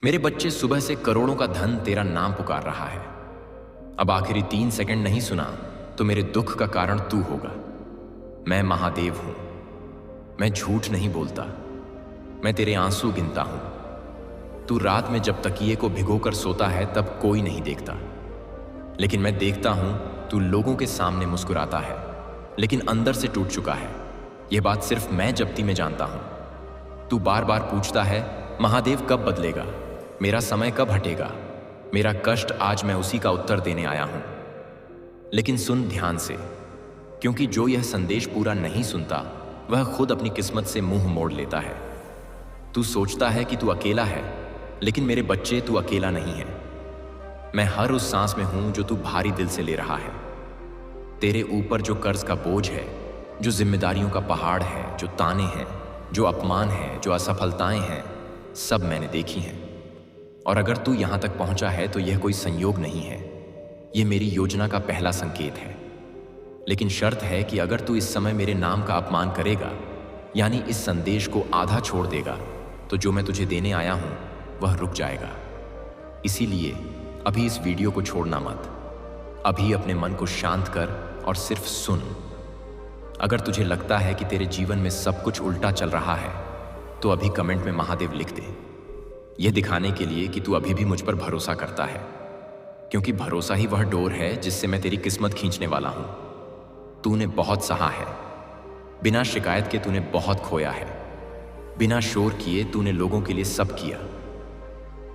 मेरे बच्चे, सुबह से करोड़ों का धन तेरा नाम पुकार रहा है। अब आखिरी 3 सेकंड नहीं सुना तो मेरे दुख का कारण तू होगा। मैं महादेव हूं। मैं झूठ नहीं बोलता। मैं तेरे आंसू गिनता हूं। तू रात में जब तकिए को भिगोकर सोता है तब कोई नहीं देखता, लेकिन मैं देखता हूं। तू लोगों के सामने मुस्कुराता है, लेकिन अंदर से टूट चुका है। यह बात सिर्फ मैं जप्ती में जानता हूं। तू बार बार पूछता है, महादेव कब बदलेगा, मेरा समय कब हटेगा। मेरा कष्ट आज मैं उसी का उत्तर देने आया हूं। लेकिन सुन ध्यान से, क्योंकि जो यह संदेश पूरा नहीं सुनता वह खुद अपनी किस्मत से मुंह मोड़ लेता है। तू सोचता है कि तू अकेला है, लेकिन मेरे बच्चे, तू अकेला नहीं है। मैं हर उस सांस में हूं जो तू भारी दिल से ले रहा है। तेरे ऊपर जो कर्ज का बोझ है, जो जिम्मेदारियों का पहाड़ है, जो ताने हैं, जो अपमान है, जो असफलताएं हैं, सब मैंने देखी हैं। और अगर तू यहां तक पहुंचा है तो यह कोई संयोग नहीं है, यह मेरी योजना का पहला संकेत है। लेकिन शर्त है कि अगर तू इस समय मेरे नाम का अपमान करेगा, यानी इस संदेश को आधा छोड़ देगा, तो जो मैं तुझे देने आया हूं वह रुक जाएगा। इसीलिए अभी इस वीडियो को छोड़ना मत। अभी अपने मन को शांत कर और सिर्फ सुन। अगर तुझे लगता है कि तेरे जीवन में सब कुछ उल्टा चल रहा है तो अभी कमेंट में महादेव लिख दे, यह दिखाने के लिए कि तू अभी भी मुझ पर भरोसा करता है। क्योंकि भरोसा ही वह डोर है जिससे मैं तेरी किस्मत खींचने वाला हूं। तूने बहुत सहा है, बिना शिकायत के तूने बहुत खोया है, बिना शोर किए तूने लोगों के लिए सब किया,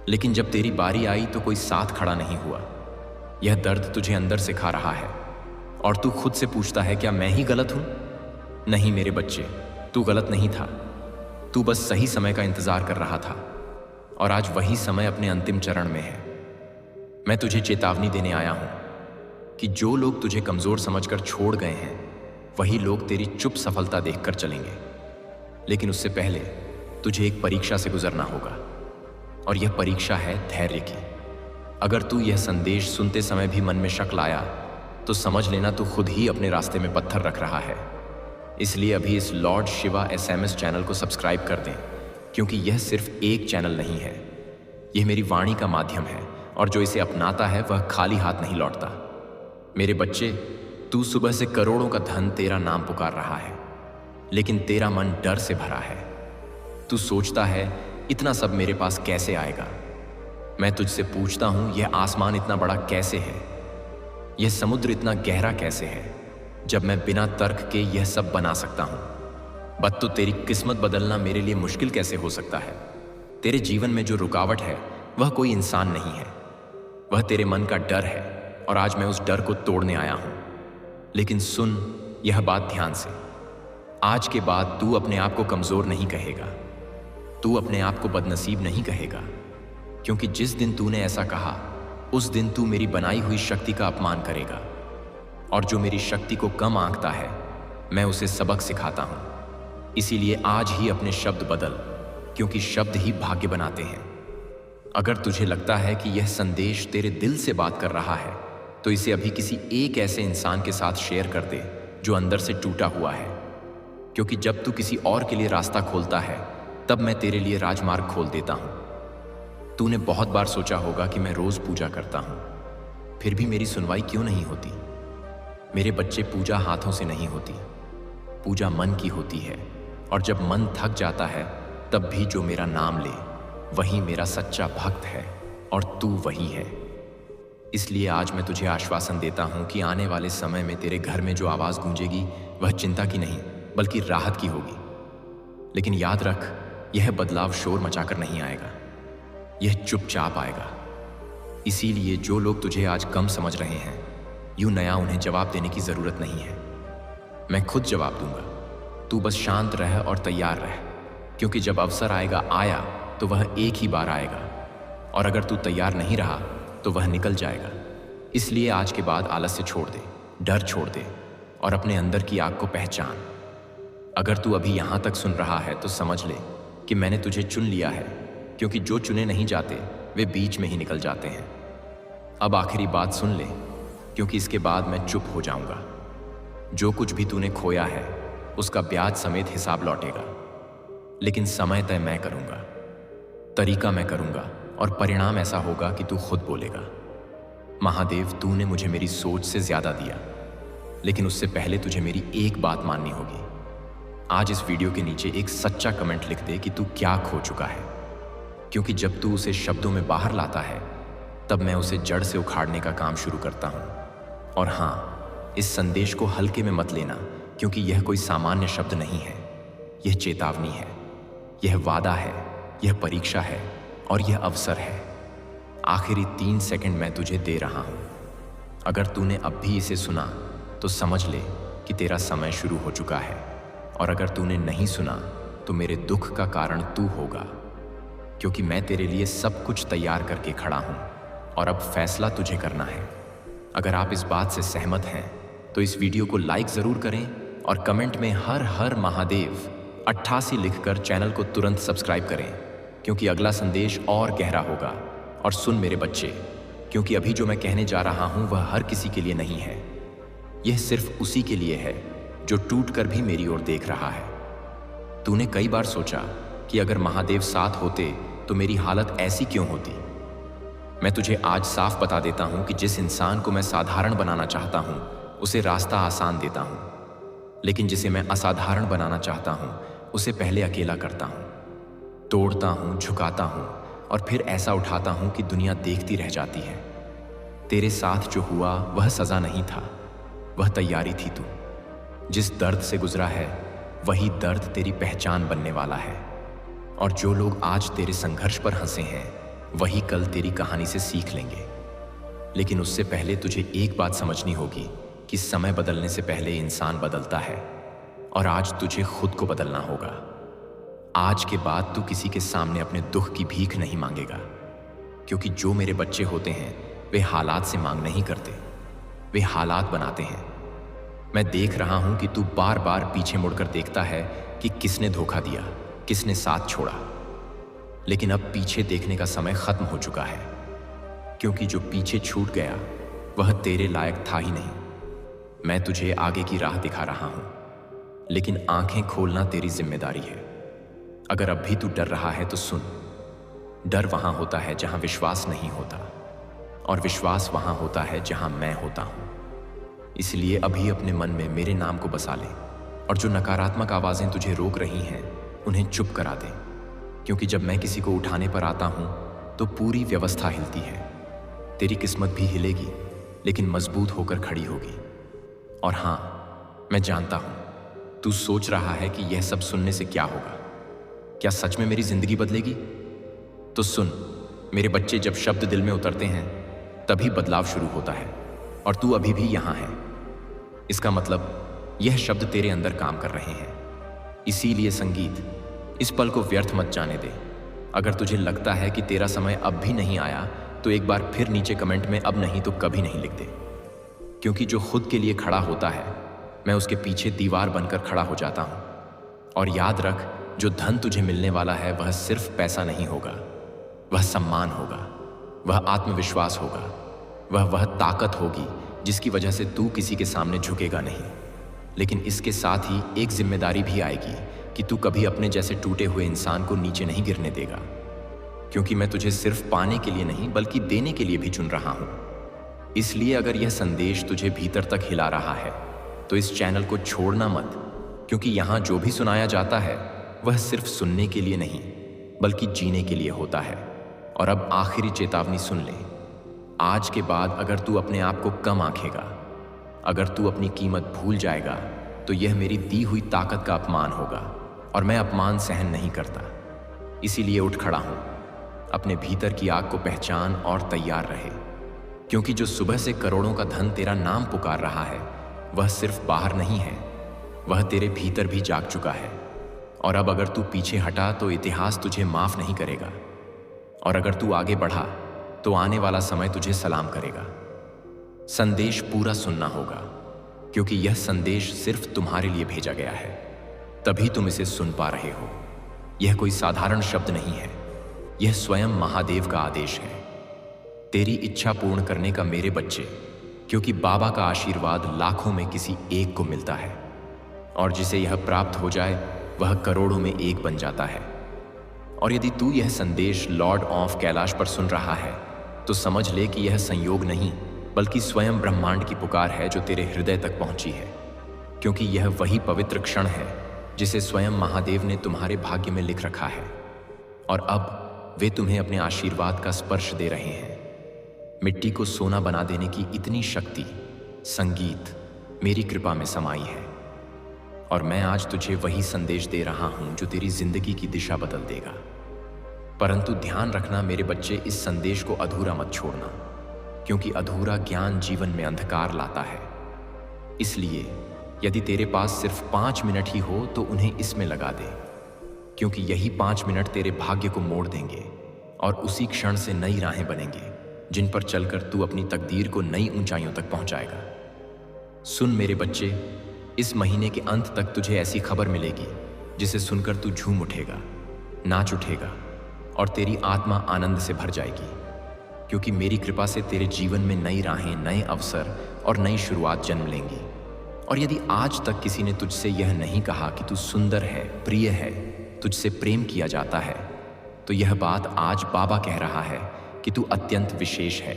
लेकिन जब तेरी बारी आई तो कोई साथ खड़ा नहीं हुआ। यह दर्द तुझे अंदर से खा रहा है और तू खुद से पूछता है, क्या मैं ही गलत हूं? नहीं मेरे बच्चे, तू गलत नहीं था। तू बस सही समय का इंतजार कर रहा था और आज वही समय अपने अंतिम चरण में है। मैं तुझे चेतावनी देने आया हूं कि जो लोग तुझे कमजोर समझकर छोड़ गए हैं वही लोग तेरी चुप सफलता देखकर चलेंगे। लेकिन उससे पहले तुझे एक परीक्षा से गुजरना होगा, और यह परीक्षा है धैर्य की। अगर तू यह संदेश सुनते समय भी मन में शक लाया तो समझ लेना तू खुद ही अपने रास्ते में पत्थर रख रहा है। इसलिए अभी इस लॉर्ड शिवा SMS चैनल को सब्सक्राइब कर दें, क्योंकि यह सिर्फ एक चैनल नहीं है, यह मेरी वाणी का माध्यम है, और जो इसे अपनाता है वह खाली हाथ नहीं लौटता। मेरे बच्चे, तू सुबह से करोड़ों का धन तेरा नाम पुकार रहा है, लेकिन तेरा मन डर से भरा है। तू सोचता है, इतना सब मेरे पास कैसे आएगा। मैं तुझसे पूछता हूं, यह आसमान इतना बड़ा कैसे है, यह समुद्र इतना गहरा कैसे है, जब मैं बिना तर्क के यह सब बना सकता हूं। बट तो तेरी किस्मत बदलना मेरे लिए मुश्किल कैसे हो सकता है। तेरे जीवन में जो रुकावट है वह कोई इंसान नहीं है, वह तेरे मन का डर है, और आज मैं उस डर को तोड़ने आया हूं। लेकिन सुन यह बात ध्यान से, आज के बाद तू अपने आप को कमजोर नहीं कहेगा, तू अपने आप को बदनसीब नहीं कहेगा, क्योंकि जिस दिन तूने ऐसा कहा उस दिन तू मेरी बनाई हुई शक्ति का अपमान करेगा, और जो मेरी शक्ति को कम आंकता है मैं उसे सबक सिखाता हूं। इसीलिए आज ही अपने शब्द बदल, क्योंकि शब्द ही भाग्य बनाते हैं। अगर तुझे लगता है कि यह संदेश तेरे दिल से बात कर रहा है तो इसे अभी किसी एक ऐसे इंसान के साथ शेयर कर दे जो अंदर से टूटा हुआ है, क्योंकि जब तू किसी और के लिए रास्ता खोलता है तब मैं तेरे लिए राजमार्ग खोल देता हूं। तूने बहुत बार सोचा होगा कि मैं रोज पूजा करता हूं, फिर भी मेरी सुनवाई क्यों नहीं होती। मेरे बच्चे, पूजा हाथों से नहीं होती, पूजा मन की होती है, और जब मन थक जाता है तब भी जो मेरा नाम ले वही मेरा सच्चा भक्त है, और तू वही है। इसलिए आज मैं तुझे आश्वासन देता हूं कि आने वाले समय में तेरे घर में जो आवाज गूंजेगी वह चिंता की नहीं बल्कि राहत की होगी। लेकिन याद रख, यह बदलाव शोर मचाकर नहीं आएगा, यह चुपचाप आएगा। इसीलिए जो लोग तुझे आज कम समझ रहे हैं, यूं नया उन्हें जवाब देने की जरूरत नहीं है। मैं खुद जवाब दूंगा। तू बस शांत रह और तैयार रह, क्योंकि जब अवसर आएगा आया तो वह एक ही बार आएगा, और अगर तू तैयार नहीं रहा तो वह निकल जाएगा। इसलिए आज के बाद आलस्य छोड़ दे, डर छोड़ दे, और अपने अंदर की आग को पहचान। अगर तू अभी यहां तक सुन रहा है तो समझ ले कि मैंने तुझे चुन लिया है, क्योंकि जो चुने नहीं जाते वे बीच में ही निकल जाते हैं। अब आखिरी बात सुन ले, क्योंकि इसके बाद मैं चुप हो जाऊंगा। जो कुछ भी तूने खोया है उसका ब्याज समेत हिसाब लौटेगा, लेकिन समय तय मैं करूंगा, तरीका मैं करूंगा, और परिणाम ऐसा होगा कि तू खुद बोलेगा, महादेव तूने मुझे मेरी सोच से ज्यादा दिया, लेकिन उससे पहले तुझे मेरी एक बात माननी होगी। आज इस वीडियो के नीचे एक सच्चा कमेंट लिख दे कि तू क्या खो चुका है, क्योंकि जब तू उसे शब्दों में बाहर लाता है तब मैं उसे जड़ से उखाड़ने का काम शुरू करता हूं। और हां, इस संदेश को हल्के में मत लेना, क्योंकि यह कोई सामान्य शब्द नहीं है। यह चेतावनी है, यह वादा है, यह परीक्षा है और यह अवसर है। आखिरी 3 सेकंड मैं तुझे दे रहा हूं। अगर तूने अब भी इसे सुना तो समझ ले कि तेरा समय शुरू हो चुका है, और अगर तूने नहीं सुना तो मेरे दुख का कारण तू होगा, क्योंकि मैं तेरे लिए सब कुछ तैयार करके खड़ा हूं और अब फैसला तुझे करना है। अगर आप इस बात से सहमत हैं तो इस वीडियो को लाइक जरूर करें और कमेंट में हर हर महादेव 88 लिखकर चैनल को तुरंत सब्सक्राइब करें, क्योंकि अगला संदेश और गहरा होगा। और सुन मेरे बच्चे, क्योंकि अभी जो मैं कहने जा रहा हूं वह हर किसी के लिए नहीं है। यह सिर्फ उसी के लिए है जो टूट कर भी मेरी ओर देख रहा है। तूने कई बार सोचा कि अगर महादेव साथ होते तो मेरी हालत ऐसी क्यों होती। मैं तुझे आज साफ बता देता हूं कि जिस इंसान को मैं साधारण बनाना चाहता हूं उसे रास्ता आसान देता हूं, लेकिन जिसे मैं असाधारण बनाना चाहता हूं उसे पहले अकेला करता हूं, तोड़ता हूं, झुकाता हूं और फिर ऐसा उठाता हूं कि दुनिया देखती रह जाती है। तेरे साथ जो हुआ वह सजा नहीं था, वह तैयारी थी। तू जिस दर्द से गुजरा है वही दर्द तेरी पहचान बनने वाला है, और जो लोग आज तेरे संघर्ष पर हंसे हैं वही कल तेरी कहानी से सीख लेंगे। लेकिन उससे पहले तुझे एक बात समझनी होगी कि समय बदलने से पहले इंसान बदलता है, और आज तुझे खुद को बदलना होगा। आज के बाद तू किसी के सामने अपने दुख की भीख नहीं मांगेगा, क्योंकि जो मेरे बच्चे होते हैं वे हालात से मांग नहीं करते, वे हालात बनाते हैं। मैं देख रहा हूं कि तू बार बार पीछे मुड़कर देखता है कि किसने धोखा दिया, किसने साथ छोड़ा, लेकिन अब पीछे देखने का समय खत्म हो चुका है, क्योंकि जो पीछे छूट गया वह तेरे लायक था ही नहीं। मैं तुझे आगे की राह दिखा रहा हूं, लेकिन आंखें खोलना तेरी जिम्मेदारी है। अगर अब भी तू डर रहा है तो सुन, डर वहां होता है जहां विश्वास नहीं होता, और विश्वास वहां होता है जहां मैं होता हूं। इसलिए अभी अपने मन में मेरे नाम को बसा ले, और जो नकारात्मक आवाजें तुझे रोक रही हैं उन्हें चुप करा दे, क्योंकि जब मैं किसी को उठाने पर आता हूं तो पूरी व्यवस्था हिलती है। तेरी किस्मत भी हिलेगी, लेकिन मजबूत होकर खड़ी होगी। और हां, मैं जानता हूं तू सोच रहा है कि यह सब सुनने से क्या होगा, क्या सच में मेरी जिंदगी बदलेगी? तो सुन मेरे बच्चे, जब शब्द दिल में उतरते हैं तभी बदलाव शुरू होता है, और तू अभी भी यहां है। इसका मतलब यह शब्द तेरे अंदर काम कर रहे हैं। इसीलिए संगीत, इस पल को व्यर्थ मत जाने दे। अगर तुझे लगता है कि तेरा समय अब भी नहीं आया तो एक बार फिर नीचे कमेंट में अब नहीं तो कभी नहीं लिख दे, क्योंकि जो खुद के लिए खड़ा होता है मैं उसके पीछे दीवार बनकर खड़ा हो जाता हूं। और याद रख, जो धन तुझे मिलने वाला है वह सिर्फ पैसा नहीं होगा, वह सम्मान होगा, वह आत्मविश्वास होगा, वह ताकत होगी जिसकी वजह से तू किसी के सामने झुकेगा नहीं। लेकिन इसके साथ ही एक जिम्मेदारी भी आएगी कि तू कभी अपने जैसे टूटे हुए इंसान को नीचे नहीं गिरने देगा, क्योंकि मैं तुझे सिर्फ पाने के लिए नहीं बल्कि देने के लिए भी चुन रहा हूं। इसलिए अगर यह संदेश तुझे भीतर तक हिला रहा है तो इस चैनल को छोड़ना मत, क्योंकि यहां जो भी सुनाया जाता है वह सिर्फ सुनने के लिए नहीं बल्कि जीने के लिए होता है। और अब आखिरी चेतावनी सुन ले, आज के बाद अगर तू अपने आप को कम आंकेगा, अगर तू अपनी कीमत भूल जाएगा तो यह मेरी दी हुई ताकत का अपमान होगा, और मैं अपमान सहन नहीं करता। इसीलिए उठ खड़ा हूं, अपने भीतर की आग को पहचान और तैयार रहे, क्योंकि जो सुबह से करोड़ों का धन तेरा नाम पुकार रहा है वह सिर्फ बाहर नहीं है, वह तेरे भीतर भी जाग चुका है। और अब अगर तू पीछे हटा तो इतिहास तुझे माफ नहीं करेगा, और अगर तू आगे बढ़ा तो आने वाला समय तुझे सलाम करेगा। संदेश पूरा सुनना होगा, क्योंकि यह संदेश सिर्फ तुम्हारे लिए भेजा गया है, तभी तुम इसे सुन पा रहे हो। यह कोई साधारण शब्द नहीं है, यह स्वयं महादेव का आदेश है। तेरी इच्छा पूर्ण करने का मेरे बच्चे, क्योंकि बाबा का आशीर्वाद लाखों में किसी एक को मिलता है, और जिसे यह प्राप्त हो जाए वह करोड़ों में एक बन जाता है। और यदि तू यह संदेश लॉर्ड ऑफ कैलाश पर सुन रहा है तो समझ ले कि यह संयोग नहीं बल्कि स्वयं ब्रह्मांड की पुकार है जो तेरे हृदय तक पहुंची है, क्योंकि यह वही पवित्र क्षण है जिसे स्वयं महादेव ने तुम्हारे भाग्य में लिख रखा है। और अब वे तुम्हें अपने आशीर्वाद का स्पर्श दे रहे हैं। मिट्टी को सोना बना देने की इतनी शक्ति, संगीत मेरी कृपा में समाई है। और मैं आज तुझे वही संदेश दे रहा हूं जो तेरी जिंदगी की दिशा बदल देगा। परंतु ध्यान रखना मेरे बच्चे, इस संदेश को अधूरा मत छोड़ना, क्योंकि अधूरा ज्ञान जीवन में अंधकार लाता है। इसलिए यदि तेरे पास सिर्फ 5 मिनट ही हो तो उन्हें इसमें लगा दे, क्योंकि यही 5 मिनट तेरे भाग्य को मोड़ देंगे और उसी क्षण से नई राहें बनेंगे जिन पर चलकर तू अपनी तकदीर को नई ऊंचाइयों तक पहुंचाएगा। सुन मेरे बच्चे, इस महीने के अंत तक तुझे ऐसी खबर मिलेगी जिसे सुनकर तू झूम उठेगा, नाच उठेगा और तेरी आत्मा आनंद से भर जाएगी, क्योंकि मेरी कृपा से तेरे जीवन में नई राहें, नए अवसर और नई शुरुआत जन्म लेंगी। और यदि आज तक किसी ने तुझसे यह नहीं कहा कि तू सुंदर है, प्रिय है, तुझसे प्रेम किया जाता है, तो यह बात आज बाबा कह रहा है कि तू अत्यंत विशेष है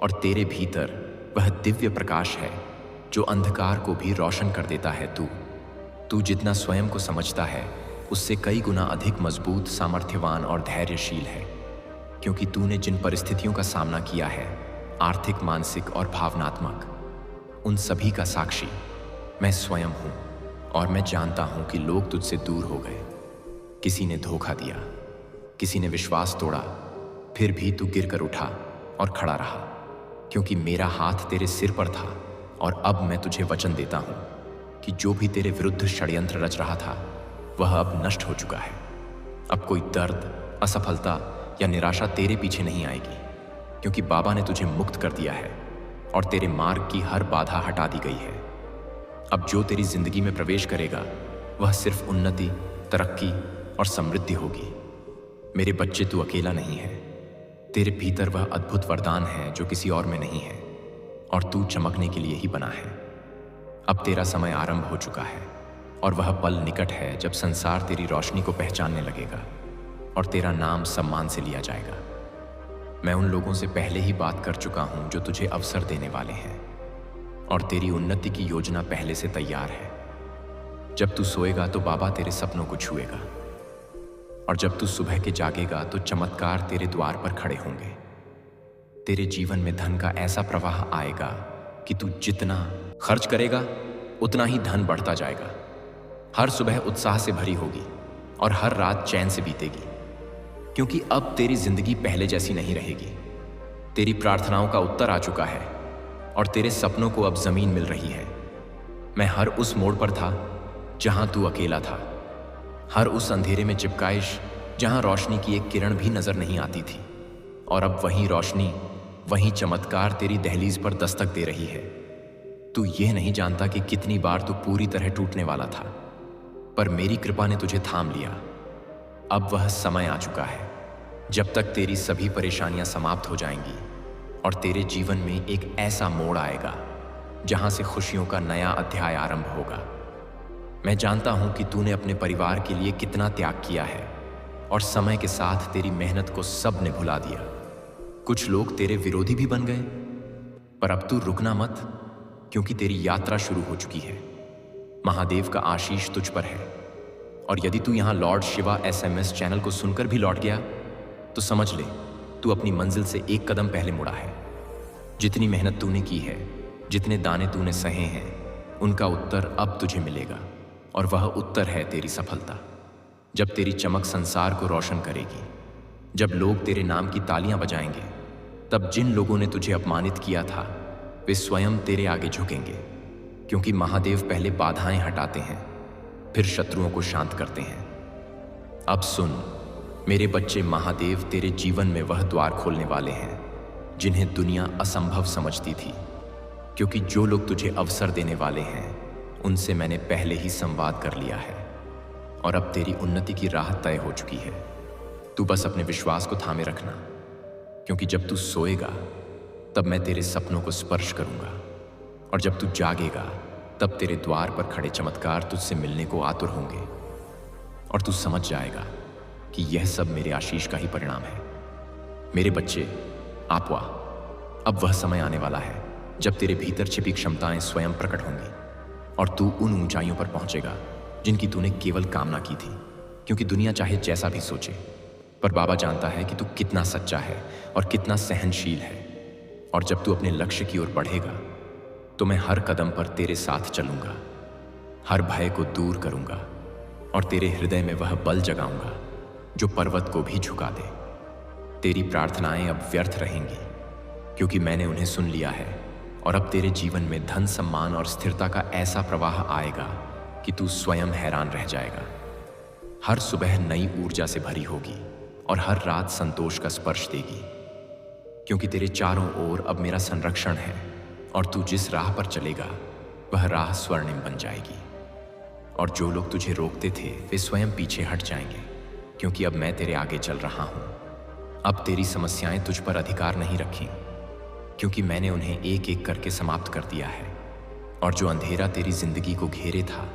और तेरे भीतर वह दिव्य प्रकाश है जो अंधकार को भी रोशन कर देता है। तू जितना स्वयं को समझता है उससे कई गुना अधिक मजबूत, सामर्थ्यवान और धैर्यशील है, क्योंकि तूने जिन परिस्थितियों का सामना किया है, आर्थिक, मानसिक और भावनात्मक, उन सभी का साक्षी मैं स्वयं हूं। और मैं जानता हूं कि लोग तुझसे दूर हो गए, किसी ने धोखा दिया, किसी ने विश्वास तोड़ा, फिर भी तू गिर कर उठा और खड़ा रहा, क्योंकि मेरा हाथ तेरे सिर पर था। और अब मैं तुझे वचन देता हूं कि जो भी तेरे विरुद्ध षड्यंत्र रच रहा था वह अब नष्ट हो चुका है। अब कोई दर्द, असफलता या निराशा तेरे पीछे नहीं आएगी, क्योंकि बाबा ने तुझे मुक्त कर दिया है और तेरे मार्ग की हर बाधा हटा दी गई है। अब जो तेरी जिंदगी में प्रवेश करेगा वह सिर्फ उन्नति, तरक्की और समृद्धि होगी। मेरे बच्चे, तू अकेला नहीं है। तेरे भीतर वह अद्भुत वरदान है जो किसी और में नहीं है, और तू चमकने के लिए ही बना है। अब तेरा समय आरंभ हो चुका है और वह पल निकट है जब संसार तेरी रोशनी को पहचानने लगेगा और तेरा नाम सम्मान से लिया जाएगा। मैं उन लोगों से पहले ही बात कर चुका हूं जो तुझे अवसर देने वाले हैं, और तेरी उन्नति की योजना पहले से तैयार है। जब तू सोएगा तो बाबा तेरे सपनों को छुएगा, और जब तू सुबह के जागेगा तो चमत्कार तेरे द्वार पर खड़े होंगे। तेरे जीवन में धन का ऐसा प्रवाह आएगा कि तू जितना खर्च करेगा उतना ही धन बढ़ता जाएगा। हर सुबह उत्साह से भरी होगी और हर रात चैन से बीतेगी, क्योंकि अब तेरी जिंदगी पहले जैसी नहीं रहेगी। तेरी प्रार्थनाओं का उत्तर आ चुका है और तेरे सपनों को अब जमीन मिल रही है। मैं हर उस मोड़ पर था जहां तू अकेला था, हर उस अंधेरे में चिपकाइश जहां रोशनी की एक किरण भी नजर नहीं आती थी, और अब वही रोशनी, वही चमत्कार तेरी दहलीज पर दस्तक दे रही है। तू ये नहीं जानता कि कितनी बार तू पूरी तरह टूटने वाला था, पर मेरी कृपा ने तुझे थाम लिया। अब वह समय आ चुका है जब तक तेरी सभी परेशानियां समाप्त हो जाएंगी और तेरे जीवन में एक ऐसा मोड़ आएगा जहां से खुशियों का नया अध्याय आरंभ होगा। मैं जानता हूं कि तूने अपने परिवार के लिए कितना त्याग किया है, और समय के साथ तेरी मेहनत को सब ने भुला दिया। कुछ लोग तेरे विरोधी भी बन गए, पर अब तू रुकना मत, क्योंकि तेरी यात्रा शुरू हो चुकी है। महादेव का आशीष तुझ पर है, और यदि तू यहां लॉर्ड शिवा SMS चैनल को सुनकर भी लौट गया तो समझ ले तू अपनी मंजिल से एक कदम पहले मुड़ा है। जितनी मेहनत तूने की है, जितने दाने तूने सहे हैं, उनका उत्तर अब तुझे मिलेगा, और वह उत्तर है तेरी सफलता। जब तेरी चमक संसार को रोशन करेगी, जब लोग तेरे नाम की तालियां बजाएंगे, तब जिन लोगों ने तुझे अपमानित किया था वे स्वयं तेरे आगे झुकेंगे, क्योंकि महादेव पहले बाधाएं हटाते हैं, फिर शत्रुओं को शांत करते हैं। अब सुन मेरे बच्चे, महादेव तेरे जीवन में वह द्वार खोलने वाले हैं जिन्हें दुनिया असंभव समझती थी, क्योंकि जो लोग तुझे अवसर देने वाले हैं उनसे मैंने पहले ही संवाद कर लिया है, और अब तेरी उन्नति की राह तय हो चुकी है। तू बस अपने विश्वास को थामे रखना, क्योंकि जब तू सोएगा तब मैं तेरे सपनों को स्पर्श करूंगा, और जब तू जागेगा तब तेरे द्वार पर खड़े चमत्कार तुझसे मिलने को आतुर होंगे, और तू समझ जाएगा कि यह सब मेरे आशीष का ही परिणाम है। मेरे बच्चे, आपवा, अब वह समय आने वाला है जब तेरे भीतर छिपी क्षमताएं स्वयं प्रकट होंगी और तू उन ऊंचाइयों पर पहुंचेगा जिनकी तूने केवल कामना की थी। क्योंकि दुनिया चाहे जैसा भी सोचे, पर बाबा जानता है कि तू कितना सच्चा है और कितना सहनशील है। और जब तू अपने लक्ष्य की ओर बढ़ेगा तो मैं हर कदम पर तेरे साथ चलूंगा, हर भय को दूर करूंगा और तेरे हृदय में वह बल जगाऊंगा जो पर्वत को भी झुका दे। तेरी प्रार्थनाएं अब व्यर्थ रहेंगी क्योंकि मैंने उन्हें सुन लिया है और अब तेरे जीवन में धन, सम्मान और स्थिरता का ऐसा प्रवाह आएगा कि तू स्वयं हैरान रह जाएगा। हर सुबह नई ऊर्जा से भरी होगी और हर रात संतोष का स्पर्श देगी, क्योंकि तेरे चारों ओर अब मेरा संरक्षण है और तू जिस राह पर चलेगा वह राह स्वर्णिम बन जाएगी। और जो लोग तुझे रोकते थे वे स्वयं पीछे हट जाएंगे, क्योंकि अब मैं तेरे आगे चल रहा हूं। अब तेरी समस्याएं तुझ पर अधिकार नहीं रखी, क्योंकि मैंने उन्हें एक एक करके समाप्त कर दिया है। और जो अंधेरा तेरी जिंदगी को घेरे था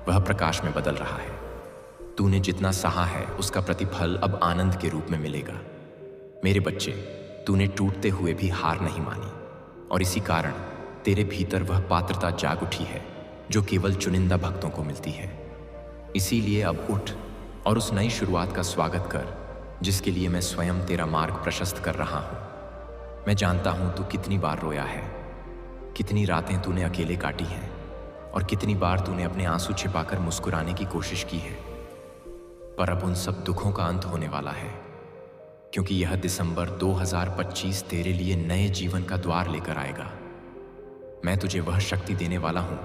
वह प्रकाश में बदल रहा है। तूने जितना सहा है उसका प्रतिफल अब आनंद के रूप में मिलेगा। मेरे बच्चे, तूने टूटते हुए भी हार नहीं मानी और इसी कारण तेरे भीतर वह पात्रता जाग उठी है जो केवल चुनिंदा भक्तों को मिलती है। इसीलिए अब उठ और उस नई शुरुआत का स्वागत कर जिसके लिए मैं स्वयं तेरा मार्ग प्रशस्त कर रहा हूं। मैं जानता हूं तू कितनी बार रोया है, कितनी रातें तूने अकेले काटी हैं और कितनी बार तूने अपने आंसू छिपाकर मुस्कुराने की कोशिश की है। पर अब उन सब दुखों का अंत होने वाला है, क्योंकि यह दिसंबर 2025 तेरे लिए नए जीवन का द्वार लेकर आएगा। मैं तुझे वह शक्ति देने वाला हूं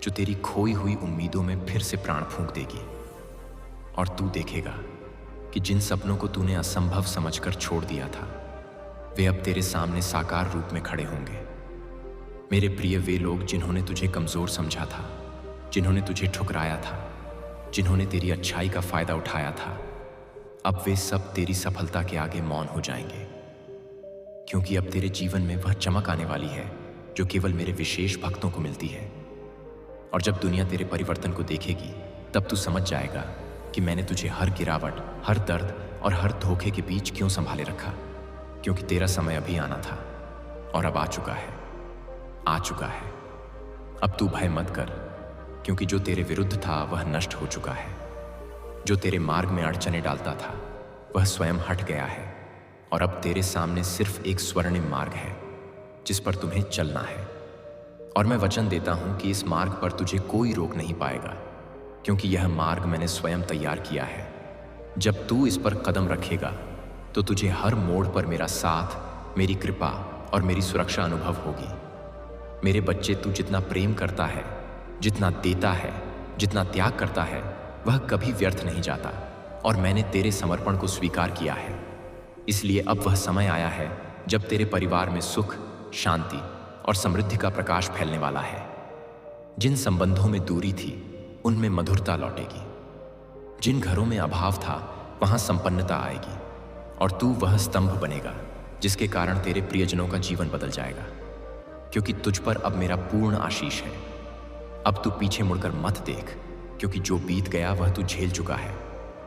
जो तेरी खोई हुई उम्मीदों में फिर से प्राण फूंक देगी। और तू देखेगा कि जिन सपनों को तूने असंभव समझकर छोड़ दिया था वे अब तेरे सामने साकार रूप में खड़े होंगे। मेरे प्रिय, वे लोग जिन्होंने तुझे कमजोर समझा था, जिन्होंने तुझे ठुकराया था, जिन्होंने तेरी अच्छाई का फायदा उठाया था, अब वे सब तेरी सफलता के आगे मौन हो जाएंगे, क्योंकि अब तेरे जीवन में वह चमक आने वाली है जो केवल मेरे विशेष भक्तों को मिलती है। और जब दुनिया तेरे परिवर्तन को देखेगी तब तू समझ जाएगा कि मैंने तुझे हर गिरावट, हर दर्द और हर धोखे के बीच क्यों संभाले रखा, क्योंकि तेरा समय अभी आना था और अब आ चुका है, आ चुका है। अब तू भय मत कर, क्योंकि जो तेरे विरुद्ध था वह नष्ट हो चुका है। जो तेरे मार्ग में अड़चने डालता था वह स्वयं हट गया है और अब तेरे सामने सिर्फ एक स्वर्णिम मार्ग है जिस पर तुम्हें चलना है। और मैं वचन देता हूं कि इस मार्ग पर तुझे कोई रोक नहीं पाएगा, क्योंकि यह मार्ग मैंने स्वयं तैयार किया है। जब तू इस पर कदम रखेगा तो तुझे हर मोड़ पर मेरा साथ, मेरी कृपा और मेरी सुरक्षा अनुभव होगी। मेरे बच्चे, तू जितना प्रेम करता है, जितना देता है, जितना त्याग करता है, वह कभी व्यर्थ नहीं जाता और मैंने तेरे समर्पण को स्वीकार किया है। इसलिए अब वह समय आया है जब तेरे परिवार में सुख, शांति और समृद्धि का प्रकाश फैलने वाला है। जिन संबंधों में दूरी थी उनमें मधुरता लौटेगी, जिन घरों में अभाव था वहां संपन्नता आएगी और तू वह स्तंभ बनेगा जिसके कारण तेरे प्रियजनों का जीवन बदल जाएगा, क्योंकि तुझ पर अब मेरा पूर्ण आशीष है। अब तू पीछे मुड़कर मत देख, क्योंकि जो बीत गया वह तू झेल चुका है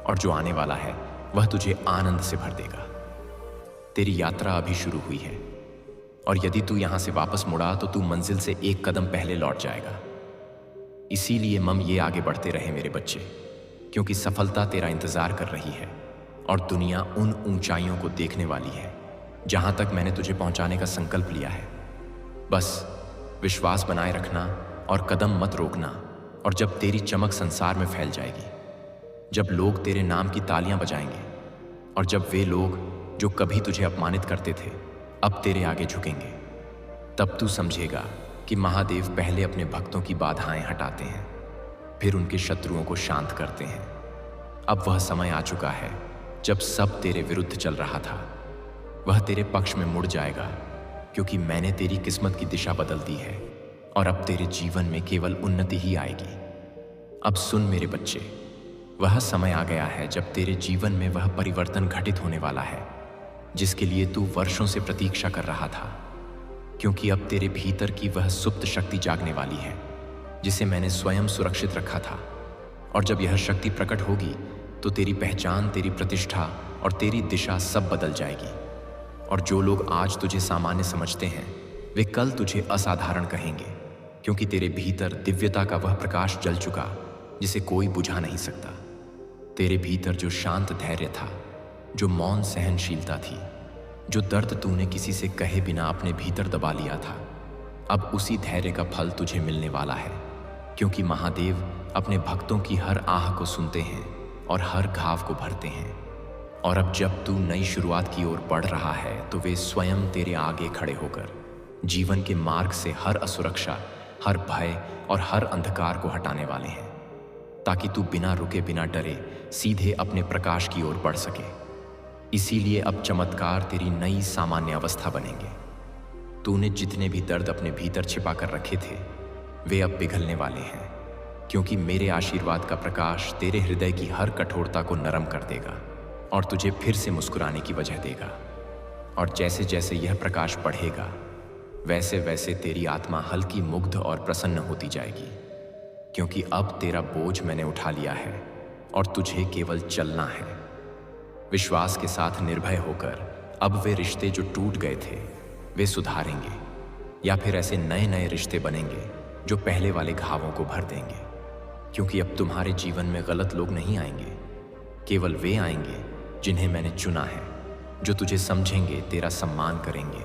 और जो आने वाला है वह तुझे आनंद से भर देगा। तेरी यात्रा अभी शुरू हुई है और यदि तू यहां से वापस मुड़ा तो तू मंजिल से एक कदम पहले लौट जाएगा। इसीलिए मम ये आगे बढ़ते रहे मेरे बच्चे, क्योंकि सफलता तेरा इंतजार कर रही है और दुनिया उन ऊंचाइयों को देखने वाली है जहां तक मैंने तुझे पहुंचाने का संकल्प लिया है। बस विश्वास बनाए रखना और कदम मत रोकना। और जब तेरी चमक संसार में फैल जाएगी, जब लोग तेरे नाम की तालियां बजाएंगे और जब वे लोग जो कभी तुझे अपमानित करते थे अब तेरे आगे झुकेंगे, तब तू समझेगा कि महादेव पहले अपने भक्तों की बाधाएं हटाते हैं, फिर उनके शत्रुओं को शांत करते हैं। अब वह समय आ चुका है जब सब तेरे विरुद्ध चल रहा था वह तेरे पक्ष में मुड़ जाएगा, क्योंकि मैंने तेरी किस्मत की दिशा बदल दी है और अब तेरे जीवन में केवल उन्नति ही आएगी। अब सुन मेरे बच्चे, वह समय आ गया है जब तेरे जीवन में वह परिवर्तन घटित होने वाला है जिसके लिए तू वर्षों से प्रतीक्षा कर रहा था, क्योंकि अब तेरे भीतर की वह सुप्त शक्ति जागने वाली है जिसे मैंने स्वयं सुरक्षित रखा था। और जब यह शक्ति प्रकट होगी तो तेरी पहचान, तेरी प्रतिष्ठा और तेरी दिशा सब बदल जाएगी। और जो लोग आज तुझे सामान्य समझते हैं वे कल तुझे असाधारण कहेंगे, क्योंकि तेरे भीतर दिव्यता का वह प्रकाश जल चुका जिसे कोई बुझा नहीं सकता। तेरे भीतर जो शांत धैर्य था, जो मौन सहनशीलता थी, जो दर्द तूने किसी से कहे बिना अपने भीतर दबा लिया था, अब उसी धैर्य का फल तुझे मिलने वाला है। क्योंकि महादेव अपने भक्तों की हर आह को सुनते हैं और हर घाव को भरते हैं। और अब जब तू नई शुरुआत की ओर बढ़ रहा है तो वे स्वयं तेरे आगे खड़े होकर जीवन के मार्ग से हर असुरक्षा, हर भय और हर अंधकार को हटाने वाले हैं, ताकि तू बिना रुके बिना डरे सीधे अपने प्रकाश की ओर बढ़ सके। इसीलिए अब चमत्कार तेरी नई सामान्य अवस्था बनेंगे। तूने जितने भी दर्द अपने भीतर छिपा कर रखे थे वे अब पिघलने वाले हैं, क्योंकि मेरे आशीर्वाद का प्रकाश तेरे हृदय की हर कठोरता को नरम कर देगा और तुझे फिर से मुस्कुराने की वजह देगा। और जैसे जैसे यह प्रकाश बढ़ेगा वैसे वैसे तेरी आत्मा हल्की, मुग्ध और प्रसन्न होती जाएगी, क्योंकि अब तेरा बोझ मैंने उठा लिया है और तुझे केवल चलना है। विश्वास के साथ निर्भय होकर अब वे रिश्ते जो टूट गए थे वे सुधारेंगे, या फिर ऐसे नए नए रिश्ते बनेंगे जो पहले वाले घावों को भर देंगे। क्योंकि अब तुम्हारे जीवन में गलत लोग नहीं आएंगे, केवल वे आएंगे जिन्हें मैंने चुना है, जो तुझे समझेंगे, तेरा सम्मान करेंगे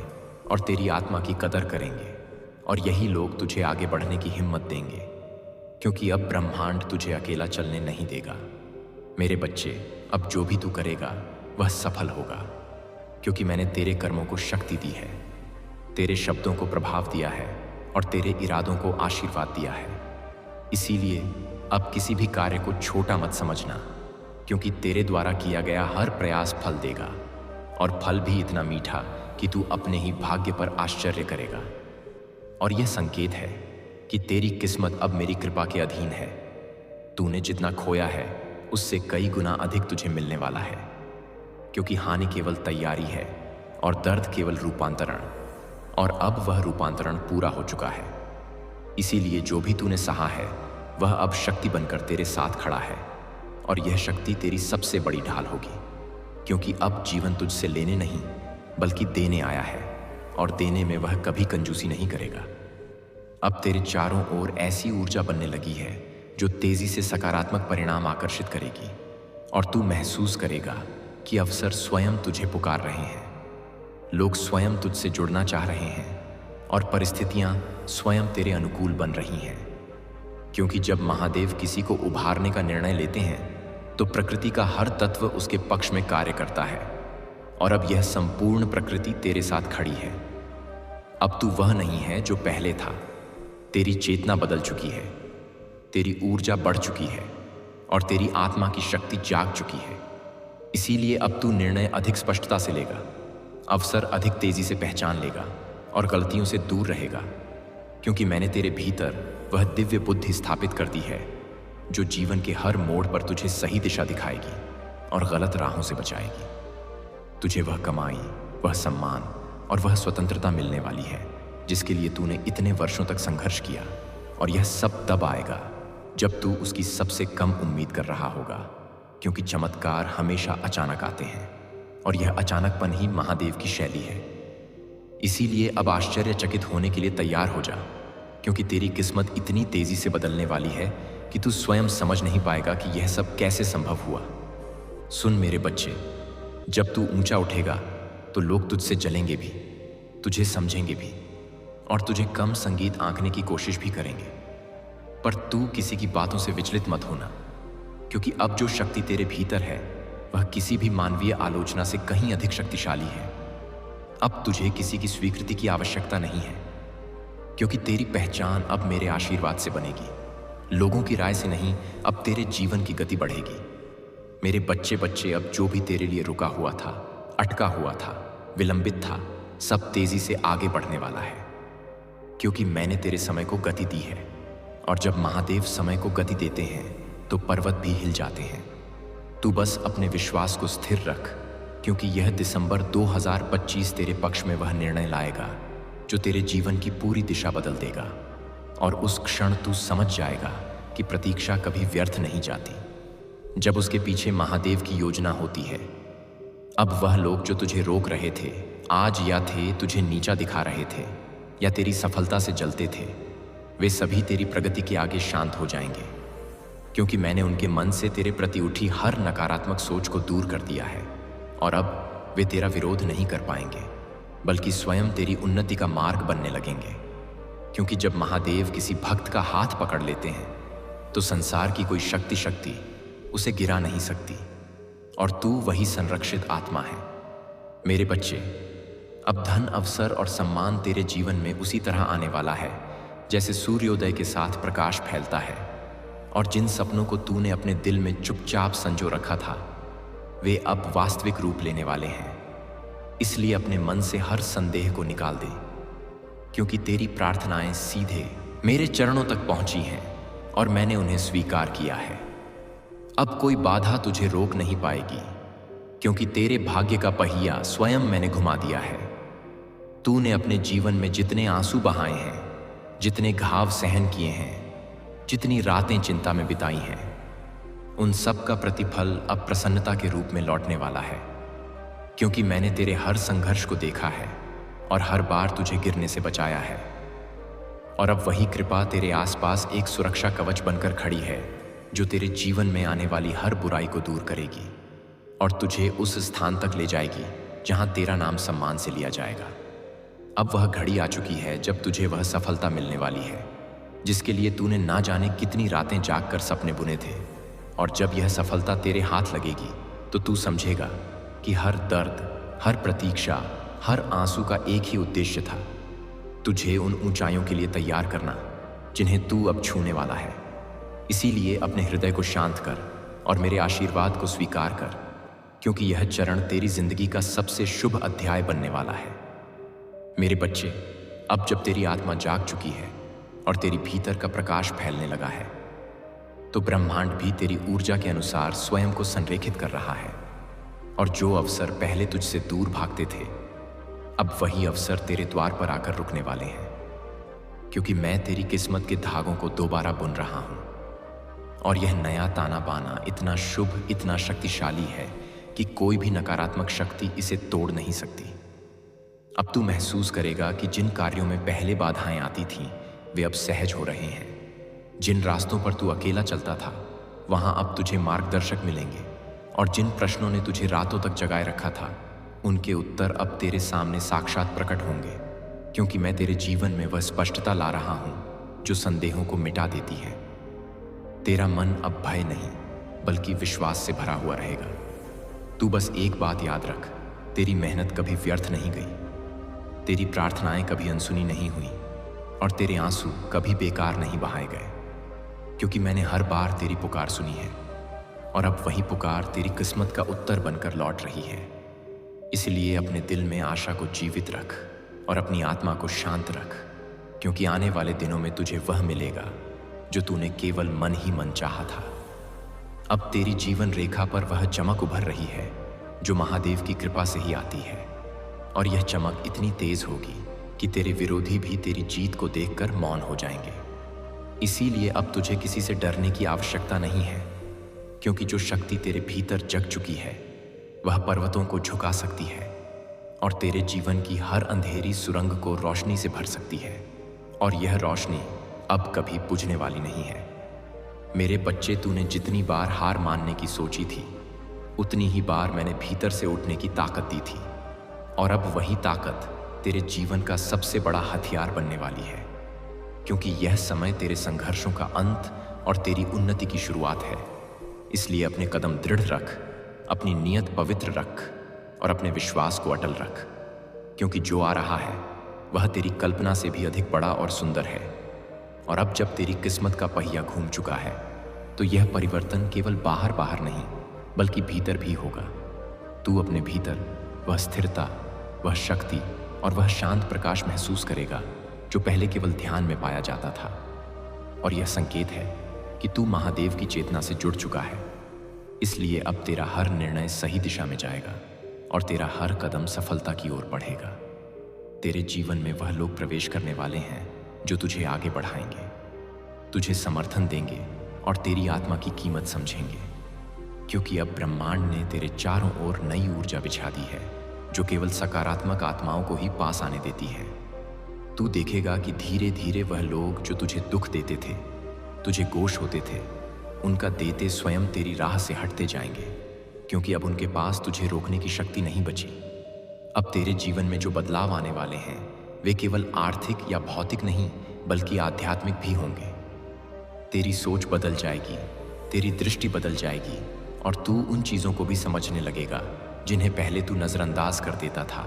और तेरी आत्मा की कदर करेंगे। और यही लोग तुझे आगे बढ़ने की हिम्मत देंगे, क्योंकि अब ब्रह्मांड तुझे अकेला चलने नहीं देगा। मेरे बच्चे, अब जो भी तू करेगा वह सफल होगा, क्योंकि मैंने तेरे कर्मों को शक्ति दी है, तेरे शब्दों को प्रभाव दिया है और तेरे इरादों को आशीर्वाद दिया है। इसीलिए अब किसी भी कार्य को छोटा मत समझना, क्योंकि तेरे द्वारा किया गया हर प्रयास फल देगा, और फल भी इतना मीठा कि तू अपने ही भाग्य पर आश्चर्य करेगा। और यह संकेत है कि तेरी किस्मत अब मेरी कृपा के अधीन है। तूने जितना खोया है उससे कई गुना अधिक तुझे मिलने वाला है, क्योंकि हानि केवल तैयारी है और दर्द केवल रूपांतरण, और अब वह रूपांतरण पूरा हो चुका है। इसीलिए जो भी तूने सहा है वह अब शक्ति बनकर तेरे साथ खड़ा है, और यह शक्ति तेरी सबसे बड़ी ढाल होगी, क्योंकि अब जीवन तुझसे लेने नहीं बल्कि देने आया है, और देने में वह कभी कंजूसी नहीं करेगा। अब तेरे चारों ओर ऐसी ऊर्जा बनने लगी है जो तेजी से सकारात्मक परिणाम आकर्षित करेगी, और तू महसूस करेगा कि अवसर स्वयं तुझे पुकार रहे हैं, लोग स्वयं तुझसे जुड़ना चाह रहे हैं, और परिस्थितियां स्वयं तेरे अनुकूल बन रही हैं। क्योंकि जब महादेव किसी को उभारने का निर्णय लेते हैं तो प्रकृति का हर तत्व उसके पक्ष में कार्य करता है, और अब यह संपूर्ण प्रकृति तेरे साथ खड़ी है। अब तू वह नहीं है जो पहले था। तेरी चेतना बदल चुकी है, तेरी ऊर्जा बढ़ चुकी है और तेरी आत्मा की शक्ति जाग चुकी है। इसीलिए अब तू निर्णय अधिक स्पष्टता से लेगा, अवसर अधिक तेजी से पहचान लेगा और गलतियों से दूर रहेगा, क्योंकि मैंने तेरे भीतर वह दिव्य बुद्धि स्थापित कर दी है जो जीवन के हर मोड़ पर तुझे सही दिशा दिखाएगी और गलत राहों से बचाएगी। तुझे वह कमाई, वह सम्मान और वह स्वतंत्रता मिलने वाली है जिसके लिए तूने इतने वर्षों तक संघर्ष किया, और यह सब तब आएगा जब तू उसकी सबसे कम उम्मीद कर रहा होगा, क्योंकि चमत्कार हमेशा अचानक आते हैं और यह अचानकपन ही महादेव की शैली है। इसीलिए अब आश्चर्यचकित होने के लिए तैयार हो जा, क्योंकि तेरी किस्मत इतनी तेजी से बदलने वाली है कि तू स्वयं समझ नहीं पाएगा कि यह सब कैसे संभव हुआ। सुन मेरे बच्चे, जब तू ऊंचा उठेगा तो लोग तुझसे जलेंगे भी, तुझे समझेंगे भी और तुझे कम संगीत आंकने की कोशिश भी करेंगे, पर तू किसी की बातों से विचलित मत होना, क्योंकि अब जो शक्ति तेरे भीतर है वह किसी भी मानवीय आलोचना से कहीं अधिक शक्तिशाली है। अब तुझे किसी की स्वीकृति की आवश्यकता नहीं है, क्योंकि तेरी पहचान अब मेरे आशीर्वाद से बनेगी, लोगों की राय से नहीं। अब तेरे जीवन की गति बढ़ेगी। मेरे बच्चे बच्चे, अब जो भी तेरे लिए रुका हुआ था, अटका हुआ था, विलंबित था, सब तेजी से आगे बढ़ने वाला है, क्योंकि मैंने तेरे समय को गति दी है। और जब महादेव समय को गति देते हैं तो पर्वत भी हिल जाते हैं। तू बस अपने विश्वास को स्थिर रख, क्योंकि यह दिसंबर 2025 तेरे पक्ष में वह निर्णय लाएगा जो तेरे जीवन की पूरी दिशा बदल देगा, और उस क्षण तू समझ जाएगा कि प्रतीक्षा कभी व्यर्थ नहीं जाती। जब उसके पीछे महादेव की योजना होती है। अब वह लोग जो तुझे रोक रहे थे आज, या थे तुझे नीचा दिखा रहे थे, या तेरी सफलता से जलते थे, वे सभी तेरी प्रगति के आगे शांत हो जाएंगे, क्योंकि मैंने उनके मन से तेरे प्रति उठी हर नकारात्मक सोच को दूर कर दिया है। और अब वे तेरा विरोध नहीं कर पाएंगे, बल्कि स्वयं तेरी उन्नति का मार्ग बनने लगेंगे। क्योंकि जब महादेव किसी भक्त का हाथ पकड़ लेते हैं तो संसार की कोई शक्ति उसे गिरा नहीं सकती, और तू वही संरक्षित आत्मा है। मेरे बच्चे, अब धन, अवसर और सम्मान तेरे जीवन में उसी तरह आने वाला है जैसे सूर्योदय के साथ प्रकाश फैलता है। और जिन सपनों को तूने अपने दिल में चुपचाप संजो रखा था, वे अब वास्तविक रूप लेने वाले हैं। इसलिए अपने मन से हर संदेह को निकाल दे, क्योंकि तेरी प्रार्थनाएं सीधे मेरे चरणों तक पहुंची हैं और मैंने उन्हें स्वीकार किया है। अब कोई बाधा तुझे रोक नहीं पाएगी, क्योंकि तेरे भाग्य का पहिया स्वयं मैंने घुमा दिया है। तूने अपने जीवन में जितने आंसू बहाए हैं, जितने घाव सहन किए हैं, जितनी रातें चिंता में बिताई हैं, उन सब का प्रतिफल अब प्रसन्नता के रूप में लौटने वाला है। क्योंकि मैंने तेरे हर संघर्ष को देखा है और हर बार तुझे गिरने से बचाया है। और अब वही कृपा तेरे आसपास एक सुरक्षा कवच बनकर खड़ी है, जो तेरे जीवन में आने वाली हर बुराई को दूर करेगी और तुझे उस स्थान तक ले जाएगी जहां तेरा नाम सम्मान से लिया जाएगा। अब वह घड़ी आ चुकी है जब तुझे वह सफलता मिलने वाली है, जिसके लिए तूने ना जाने कितनी रातें जागकर सपने बुने थे। और जब यह सफलता तेरे हाथ लगेगी तो तू समझेगा कि हर दर्द, हर प्रतीक्षा, हर आंसू का एक ही उद्देश्य था, तुझे उन ऊंचाइयों के लिए तैयार करना जिन्हें तू अब छूने वाला है। इसीलिए अपने हृदय को शांत कर और मेरे आशीर्वाद को स्वीकार कर, क्योंकि यह चरण तेरी जिंदगी का सबसे शुभ अध्याय बनने वाला है। मेरे बच्चे, अब जब तेरी आत्मा जाग चुकी है और तेरी भीतर का प्रकाश फैलने लगा है, तो ब्रह्मांड भी तेरी ऊर्जा के अनुसार स्वयं को संरेखित कर रहा है। और जो अवसर पहले तुझसे दूर भागते थे, अब वही अवसर तेरे द्वार पर आकर रुकने वाले हैं, क्योंकि मैं तेरी किस्मत के धागों को दोबारा बुन रहा हूं। और यह नया ताना बाना इतना शुभ, इतना शक्तिशाली है कि कोई भी नकारात्मक शक्ति इसे तोड़ नहीं सकती। अब तू महसूस करेगा कि जिन कार्यों में पहले बाधाएं आती थीं, वे अब सहज हो रहे हैं। जिन रास्तों पर तू अकेला चलता था, वहां अब तुझे मार्गदर्शक मिलेंगे। और जिन प्रश्नों ने तुझे रातों तक जगाए रखा था, उनके उत्तर अब तेरे सामने साक्षात प्रकट होंगे, क्योंकि मैं तेरे जीवन में वह स्पष्टता ला रहा हूं जो संदेहों को मिटा देती है। तेरा मन अब भय नहीं, बल्कि विश्वास से भरा हुआ रहेगा। तू बस एक बात याद रख, तेरी मेहनत कभी व्यर्थ नहीं गई, तेरी प्रार्थनाएं कभी अनसुनी नहीं हुई, और तेरे आंसू कभी बेकार नहीं बहाए गए, क्योंकि मैंने हर बार तेरी पुकार सुनी है। और अब वही पुकार तेरी किस्मत का उत्तर बनकर लौट रही है। इसलिए अपने दिल में आशा को जीवित रख और अपनी आत्मा को शांत रख, क्योंकि आने वाले दिनों में तुझे वह मिलेगा जो तूने केवल मन ही मन चाहा था। अब तेरी जीवन रेखा पर वह चमक उभर रही है जो महादेव की कृपा से ही आती है, और यह चमक इतनी तेज होगी कि तेरे विरोधी भी तेरी जीत को देखकर मौन हो जाएंगे। इसीलिए अब तुझे किसी से डरने की आवश्यकता नहीं है, क्योंकि जो शक्ति तेरे भीतर जग चुकी है वह पर्वतों को झुका सकती है और तेरे जीवन की हर अंधेरी सुरंग को रोशनी से भर सकती है। और यह रोशनी अब कभी बुझने वाली नहीं है। मेरे बच्चे, तूने जितनी बार हार मानने की सोची थी, उतनी ही बार मैंने भीतर से उठने की ताकत दी थी। और अब वही ताकत तेरे जीवन का सबसे बड़ा हथियार बनने वाली है, क्योंकि यह समय तेरे संघर्षों का अंत और तेरी उन्नति की शुरुआत है। इसलिए अपने कदम दृढ़ रख, अपनी नीयत पवित्र रख और अपने विश्वास को अटल रख, क्योंकि जो आ रहा है वह तेरी कल्पना से भी अधिक बड़ा और सुंदर है। और अब जब तेरी किस्मत का पहिया घूम चुका है, तो यह परिवर्तन केवल बाहर बाहर नहीं, बल्कि भीतर भी होगा। तू अपने भीतर वह स्थिरता, वह शक्ति और वह शांत प्रकाश महसूस करेगा जो पहले केवल ध्यान में पाया जाता था। और यह संकेत है कि तू महादेव की चेतना से जुड़ चुका है। इसलिए अब तेरा हर निर्णय सही दिशा में जाएगा और तेरा हर कदम सफलता की ओर बढ़ेगा। तेरे जीवन में वह लोग प्रवेश करने वाले हैं जो तुझे आगे बढ़ाएंगे, तुझे समर्थन देंगे और तेरी आत्मा की कीमत समझेंगे। क्योंकि अब ब्रह्मांड ने तेरे चारों ओर नई ऊर्जा बिछा दी है, जो केवल सकारात्मक आत्माओं को ही पास आने देती है। तू देखेगा कि धीरे धीरे वह लोग जो तुझे दुख देते थे, तुझे गोश होते थे, उनका देते स्वयं तेरी राह से हटते जाएंगे, क्योंकि अब उनके पास तुझे रोकने की शक्ति नहीं बची। अब तेरे जीवन में जो बदलाव आने वाले हैं वे केवल आर्थिक या भौतिक नहीं बल्कि आध्यात्मिक भी होंगे। तेरी सोच बदल जाएगी, तेरी दृष्टि बदल जाएगी और तू उन चीज़ों को भी समझने लगेगा जिन्हें पहले तू नज़रअंदाज कर देता था,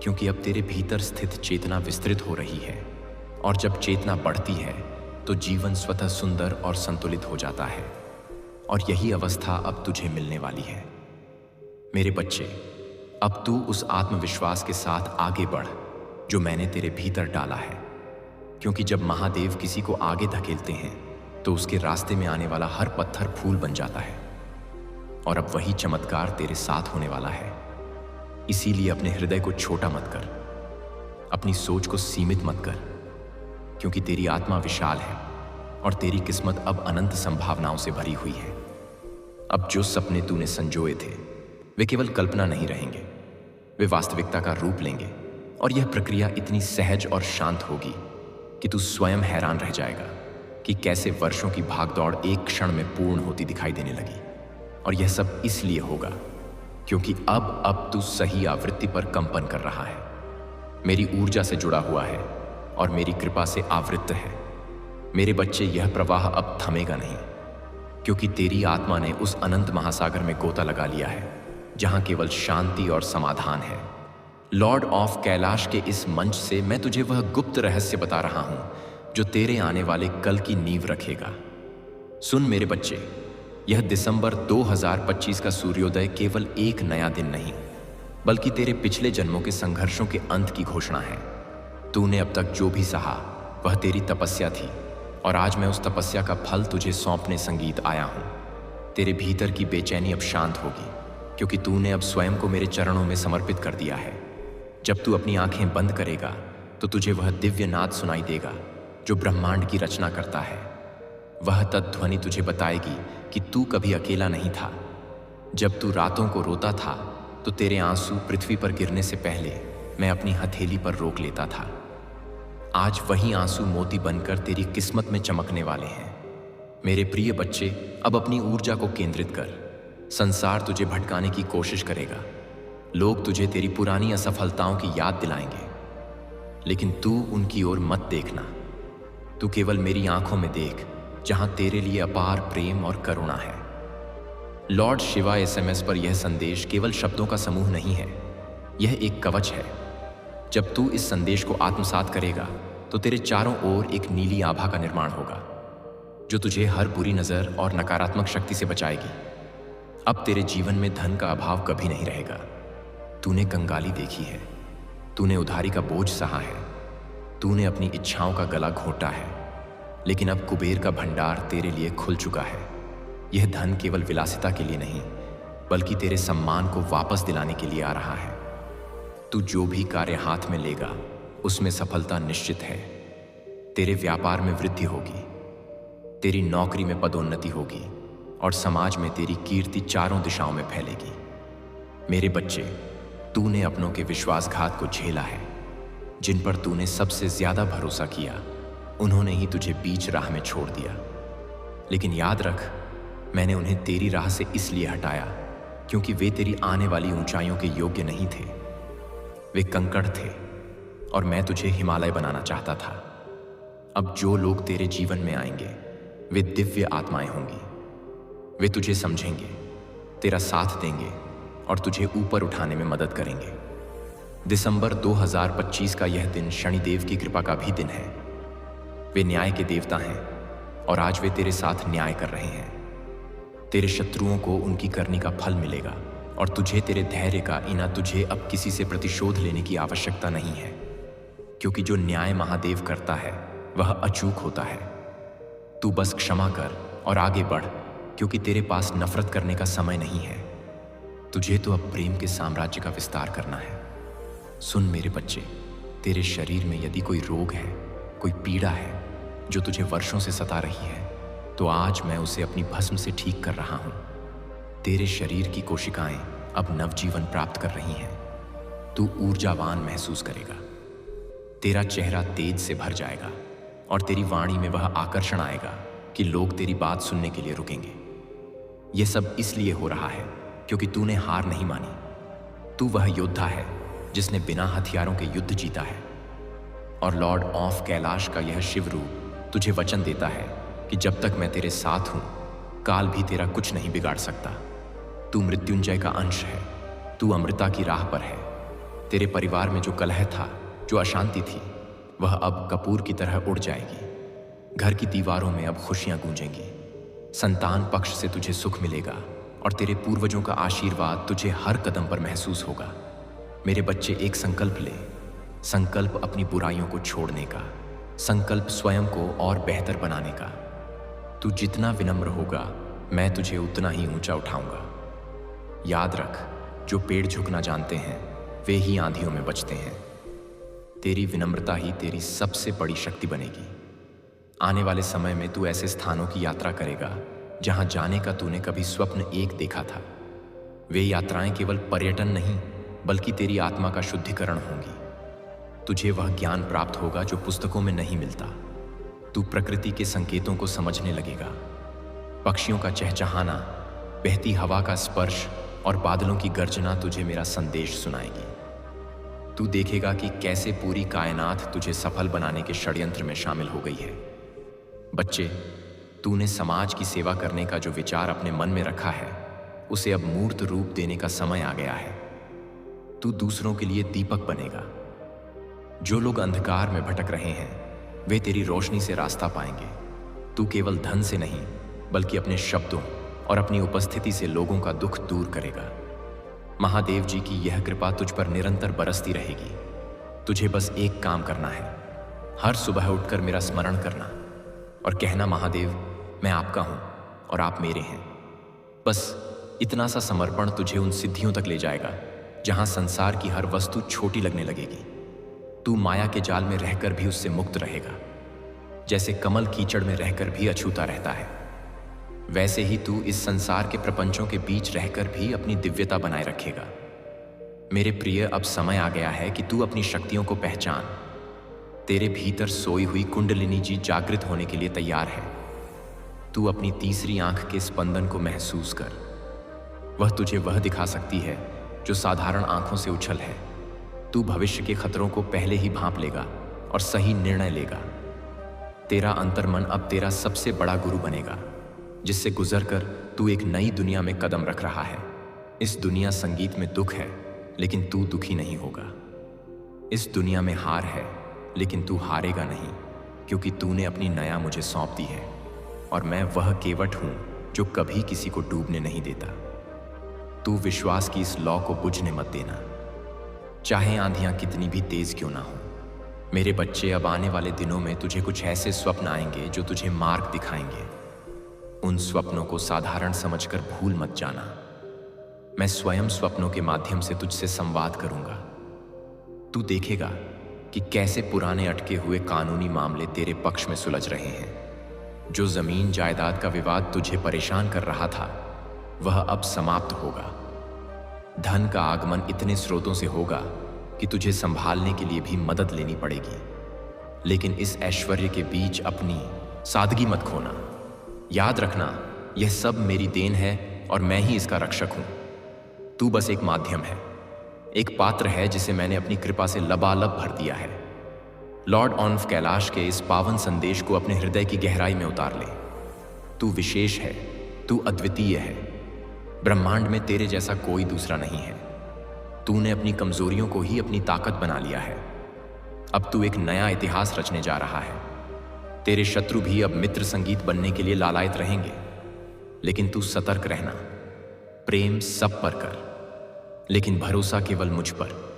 क्योंकि अब तेरे भीतर स्थित चेतना विस्तृत हो रही है और जब चेतना बढ़ती है तो जीवन स्वतः सुंदर और संतुलित हो जाता है। और यही अवस्था अब तुझे मिलने वाली है। मेरे बच्चे, अब तू उस आत्मविश्वास के साथ आगे बढ़ जो मैंने तेरे भीतर डाला है, क्योंकि जब महादेव किसी को आगे धकेलते हैं तो उसके रास्ते में आने वाला हर पत्थर फूल बन जाता है। और अब वही चमत्कार तेरे साथ होने वाला है। इसीलिए अपने हृदय को छोटा मत कर, अपनी सोच को सीमित मत कर, क्योंकि तेरी आत्मा विशाल है और तेरी किस्मत अब अनंत संभावनाओं से भरी हुई है। अब जो सपने तूने संजोए थे वे केवल कल्पना नहीं रहेंगे, वे वास्तविकता का रूप लेंगे। और यह प्रक्रिया इतनी सहज और शांत होगी कि तू स्वयं हैरान रह जाएगा कि कैसे वर्षों की भागदौड़ एक क्षण में पूर्ण होती दिखाई देने लगी। और यह सब इसलिए होगा क्योंकि अब तू सही आवृत्ति पर कंपन कर रहा है, मेरी ऊर्जा से जुड़ा हुआ है और मेरी कृपा से आवृत्त है। मेरे बच्चे, यह प्रवाह अब थमेगा नहीं, क्योंकि तेरी आत्मा ने उस अनंत महासागर में गोता लगा लिया है जहां केवल शांति और समाधान है। लॉर्ड ऑफ कैलाश के इस मंच से मैं तुझे वह गुप्त रहस्य बता रहा हूं जो तेरे आने वाले कल की नींव रखेगा। सुन मेरे बच्चे, यह दिसंबर 2025 का सूर्योदय केवल एक नया दिन नहीं बल्कि तेरे पिछले जन्मों के संघर्षों के अंत की घोषणा है। तूने अब तक जो भी सहा वह तेरी तपस्या थी और आज मैं उस तपस्या का फल तुझे सौंपने संगीत आया हूं। तेरे भीतर की बेचैनी अब शांत होगी, क्योंकि तूने अब स्वयं को मेरे चरणों में समर्पित कर दिया है। जब तू अपनी आंखें बंद करेगा तो तुझे वह दिव्य नाद सुनाई देगा जो ब्रह्मांड की रचना करता है। वह तत्ध्वनि तुझे बताएगी कि तू कभी अकेला नहीं था। जब तू रातों को रोता था तो तेरे आंसू पृथ्वी पर गिरने से पहले मैं अपनी हथेली पर रोक लेता था। आज वही आंसू मोती बनकर तेरी किस्मत में चमकने वाले हैं। मेरे प्रिय बच्चे, अब अपनी ऊर्जा को केंद्रित कर। संसार तुझे भटकाने की कोशिश करेगा, लोग तुझे तेरी पुरानी असफलताओं की याद दिलाएंगे, लेकिन तू उनकी ओर मत देखना। तू केवल मेरी आंखों में देख, जहां तेरे लिए अपार प्रेम और करुणा है। लॉर्ड शिवा SMS पर यह संदेश केवल शब्दों का समूह नहीं है, यह एक कवच है। जब तू इस संदेश को आत्मसात करेगा तो तेरे चारों ओर एक नीली आभा का निर्माण होगा जो तुझे हर बुरी नजर और नकारात्मक शक्ति से बचाएगी। अब तेरे जीवन में धन का अभाव कभी नहीं रहेगा। तूने कंगाली देखी है, तूने उधारी का बोझ सहा है, तूने अपनी इच्छाओं का गला घोंटा है, लेकिन अब कुबेर का भंडार तेरे लिए खुल चुका है। यह धन केवल विलासिता के लिए नहीं बल्कि तेरे सम्मान को वापस दिलाने के लिए आ रहा है। तू जो भी कार्य हाथ में लेगा उसमें सफलता निश्चित है। तेरे व्यापार में वृद्धि होगी, तेरी नौकरी में पदोन्नति होगी और समाज में तेरी कीर्ति चारों दिशाओं में फैलेगी। मेरे बच्चे, तूने अपनों के विश्वासघात को झेला है। जिन पर तूने सबसे ज्यादा भरोसा किया उन्होंने ही तुझे बीच राह में छोड़ दिया, लेकिन याद रख, मैंने उन्हें तेरी राह से इसलिए हटाया क्योंकि वे तेरी आने वाली ऊंचाइयों के योग्य नहीं थे। वे कंकड़ थे और मैं तुझे हिमालय बनाना चाहता था। अब जो लोग तेरे जीवन में आएंगे वे दिव्य आत्माएं होंगी। वे तुझे समझेंगे, तेरा साथ देंगे और तुझे ऊपर उठाने में मदद करेंगे। दिसंबर 2025 का यह दिन शनिदेव की कृपा का भी दिन है। वे न्याय के देवता हैं और आज वे तेरे साथ न्याय कर रहे हैं। तेरे शत्रुओं को उनकी करनी का फल मिलेगा और तुझे तेरे धैर्य का इनाम। तुझे अब किसी से प्रतिशोध लेने की आवश्यकता नहीं है, क्योंकि जो न्याय महादेव करता है वह अचूक होता है। तू बस क्षमा कर और आगे बढ़, क्योंकि तेरे पास नफरत करने का समय नहीं है। तुझे तो अब प्रेम के साम्राज्य का विस्तार करना है। सुन मेरे बच्चे, तेरे शरीर में यदि कोई रोग है, कोई पीड़ा है जो तुझे वर्षों से सता रही है, तो आज मैं उसे अपनी भस्म से ठीक कर रहा हूं। तेरे शरीर की कोशिकाएं अब नवजीवन प्राप्त कर रही हैं। तू ऊर्जावान महसूस करेगा। तेरा चेहरा तेज से भर जाएगा और तेरी वाणी में वह आकर्षण आएगा कि लोग तेरी बात सुनने के लिए रुकेंगे। यह सब इसलिए हो रहा है क्योंकि तूने हार नहीं मानी। तू वह योद्धा है जिसने बिना हथियारों के युद्ध जीता है। और लॉर्ड ऑफ कैलाश का यह शिव रूप तुझे वचन देता है कि जब तक मैं तेरे साथ हूं, काल भी तेरा कुछ नहीं बिगाड़ सकता। तू मृत्युंजय का अंश है। तू अमृता की राह पर है। तेरे परिवार में जो कलह था, जो अशांति थी, वह अब कपूर की तरह उड़ जाएगी। घर की दीवारों में अब खुशियां गूंजेंगी। संतान पक्ष से तुझे सुख मिलेगा और तेरे पूर्वजों का आशीर्वाद तुझे हर कदम पर महसूस होगा। मेरे बच्चे, एक संकल्प ले। संकल्प अपनी बुराइयों को छोड़ने का, संकल्प स्वयं को और बेहतर बनाने का। तू जितना विनम्र होगा, मैं तुझे उतना ही ऊंचा उठाऊंगा। याद रख, जो पेड़ झुकना जानते हैं वे ही आंधियों में बचते हैं। तेरी विनम्रता ही तेरी सबसे बड़ी शक्ति बनेगी। आने वाले समय में तू ऐसे स्थानों की यात्रा करेगा जहां जाने का तूने कभी स्वप्न एक देखा था। वे यात्राएं केवल पर्यटन नहीं, बल्कि तेरी आत्मा का शुद्धिकरण होंगी। तुझे वह ज्ञान प्राप्त होगा जो पुस्तकों में नहीं मिलता। तू प्रकृति के संकेतों को समझने लगेगा। पक्षियों का चहचहाना, बहती हवा का स्पर्श और बादलों की गर्जना तुझे मेरा संदेश सुनाएगी। तू देखेगा कि कैसे पूरी कायनात तुझे सफल बनाने के षड्यंत्र में शामिल हो गई है। बच्चे, तूने समाज की सेवा करने का जो विचार अपने मन में रखा है, उसे अब मूर्त रूप देने का समय आ गया है। तू दूसरों के लिए दीपक बनेगा। जो लोग अंधकार में भटक रहे हैं, वे तेरी रोशनी से रास्ता पाएंगे। तू केवल धन से नहीं, बल्कि अपने शब्दों और अपनी उपस्थिति से लोगों का दुख दूर करेगा। महादेव जी की यह कृपा तुझ पर निरंतर बरसती रहेगी। तुझे बस एक काम करना है। हर सुबह उठकर मेरा स्मरण करना और कहना, महादेव, मैं आपका हूं और आप मेरे हैं। बस इतना सा समर्पण तुझे उन सिद्धियों तक ले जाएगा जहां संसार की हर वस्तु छोटी लगने लगेगी। तू माया के जाल में रहकर भी उससे मुक्त रहेगा। जैसे कमल कीचड़ में रहकर भी अछूता रहता है, वैसे ही तू इस संसार के प्रपंचों के बीच रहकर भी अपनी दिव्यता बनाए रखेगा। मेरे प्रिय, अब समय आ गया है कि तू अपनी शक्तियों को पहचान। तेरे भीतर सोई हुई कुंडलिनी जी जागृत होने के लिए तैयार है। तू अपनी तीसरी आंख के स्पंदन को महसूस कर। वह तुझे वह दिखा सकती है जो साधारण आंखों से उछल है। तू भविष्य के खतरों को पहले ही भांप लेगा और सही निर्णय लेगा। तेरा अंतर्मन अब तेरा सबसे बड़ा गुरु बनेगा, जिससे गुजरकर तू एक नई दुनिया में कदम रख रहा है। इस दुनिया संगीत में दुख है, लेकिन तू दुखी नहीं होगा। इस दुनिया में हार है, लेकिन तू हारेगा नहीं, क्योंकि तूने अपनी नया मुझे सौंप दी है और मैं वह केवट हूं जो कभी किसी को डूबने नहीं देता। तू विश्वास की इस लौ को बुझने मत देना, चाहे आंधियां कितनी भी तेज क्यों ना हो। मेरे बच्चे, अब आने वाले दिनों में तुझे कुछ ऐसे स्वप्न आएंगे जो तुझे मार्ग दिखाएंगे। उन स्वप्नों को साधारण समझकर भूल मत जाना। मैं स्वयं स्वप्नों के माध्यम से तुझसे संवाद करूंगा। तू देखेगा कि कैसे पुराने अटके हुए कानूनी मामले तेरे पक्ष में सुलझ रहे हैं। जो जमीन जायदाद का विवाद तुझे परेशान कर रहा था, वह अब समाप्त होगा। धन का आगमन इतने स्रोतों से होगा कि तुझे संभालने के लिए भी मदद लेनी पड़ेगी। लेकिन इस ऐश्वर्य के बीच अपनी सादगी मत खोना। याद रखना, यह सब मेरी देन है और मैं ही इसका रक्षक हूं। तू बस एक माध्यम है, एक पात्र है जिसे मैंने अपनी कृपा से लबालब भर दिया है। लॉर्ड ऑफ कैलाश के इस पावन संदेश को अपने हृदय की गहराई में उतार ले। तू विशेष है, तू अद्वितीय है। ब्रह्मांड में तेरे जैसा कोई दूसरा नहीं है। तूने अपनी कमजोरियों को ही अपनी ताकत बना लिया है। अब तू एक नया इतिहास रचने जा रहा है। तेरे शत्रु भी अब मित्र संगीत बनने के लिए लालायित रहेंगे। लेकिन तू सतर्क रहना। प्रेम सब पर कर, लेकिन भरोसा केवल मुझ पर।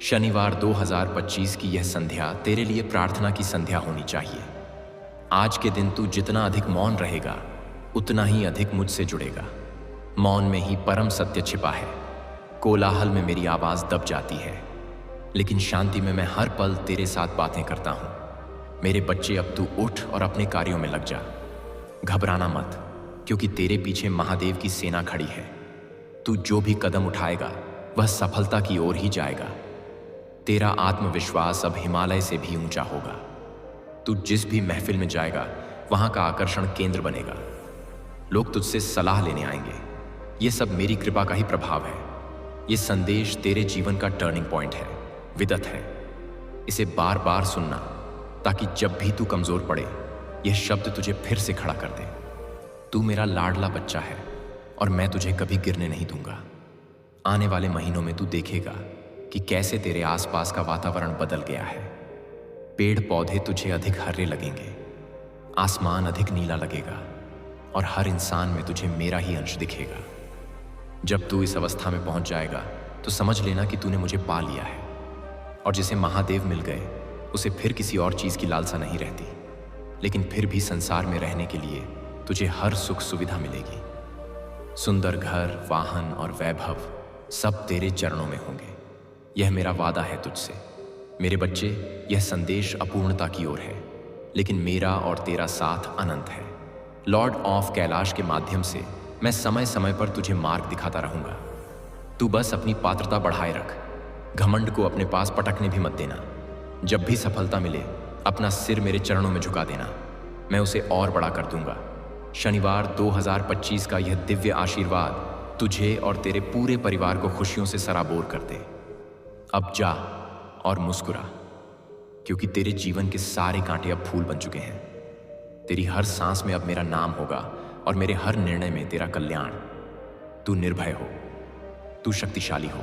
शनिवार 2025 की यह संध्या तेरे लिए प्रार्थना की संध्या होनी चाहिए। आज के दिन तू जितना अधिक मौन रहेगा, उतना ही अधिक मुझसे जुड़ेगा। मौन में ही परम सत्य छिपा है। कोलाहल में मेरी आवाज दब जाती है, लेकिन शांति में मैं हर पल तेरे साथ बातें करता हूं। मेरे बच्चे, अब तू उठ और अपने कार्यों में लग जा। घबराना मत, क्योंकि तेरे पीछे महादेव की सेना खड़ी है। तू जो भी कदम उठाएगा वह सफलता की ओर ही जाएगा। तेरा आत्मविश्वास अब हिमालय से भी ऊंचा होगा। तू जिस भी महफिल में जाएगा वहां का आकर्षण केंद्र बनेगा। लोग तुझसे सलाह लेने आएंगे। यह सब मेरी कृपा का ही प्रभाव है। यह संदेश तेरे जीवन का टर्निंग पॉइंट है, विदत है। इसे बार बार सुनना ताकि जब भी तू कमजोर पड़े यह शब्द तुझे फिर से खड़ा कर दे। तू मेरा लाडला बच्चा है और मैं तुझे कभी गिरने नहीं दूंगा। आने वाले महीनों में तू देखेगा कि कैसे तेरे आसपास का वातावरण बदल गया है। पेड़ पौधे तुझे अधिक हरे लगेंगे, आसमान अधिक नीला लगेगा और हर इंसान में तुझे मेरा ही अंश दिखेगा। जब तू इस अवस्था में पहुंच जाएगा तो समझ लेना कि तूने मुझे पा लिया है। और जिसे महादेव मिल गए उसे फिर किसी और चीज की लालसा नहीं रहती। लेकिन फिर भी संसार में रहने के लिए तुझे हर सुख सुविधा मिलेगी। सुंदर घर, वाहन और वैभव सब तेरे चरणों में होंगे। यह मेरा वादा है तुझसे। मेरे बच्चे, यह संदेश अपूर्णता की ओर है, लेकिन मेरा और तेरा साथ अनंत है। लॉर्ड ऑफ कैलाश के माध्यम से मैं समय समय पर तुझे मार्ग दिखाता रहूंगा। तू बस अपनी पात्रता बढ़ाए रख। घमंड को अपने पास पटकने भी मत देना। जब भी सफलता मिले अपना सिर मेरे चरणों में झुका देना, मैं उसे और बड़ा कर दूंगा। शनिवार 2025 का यह दिव्य आशीर्वाद तुझे और तेरे पूरे परिवार को खुशियों से सराबोर कर दे। अब जा और मुस्कुरा, क्योंकि तेरे जीवन के सारे कांटे अब फूल बन चुके हैं। तेरी हर सांस में अब मेरा नाम होगा और मेरे हर निर्णय में तेरा कल्याण। तू निर्भय हो, तू शक्तिशाली हो,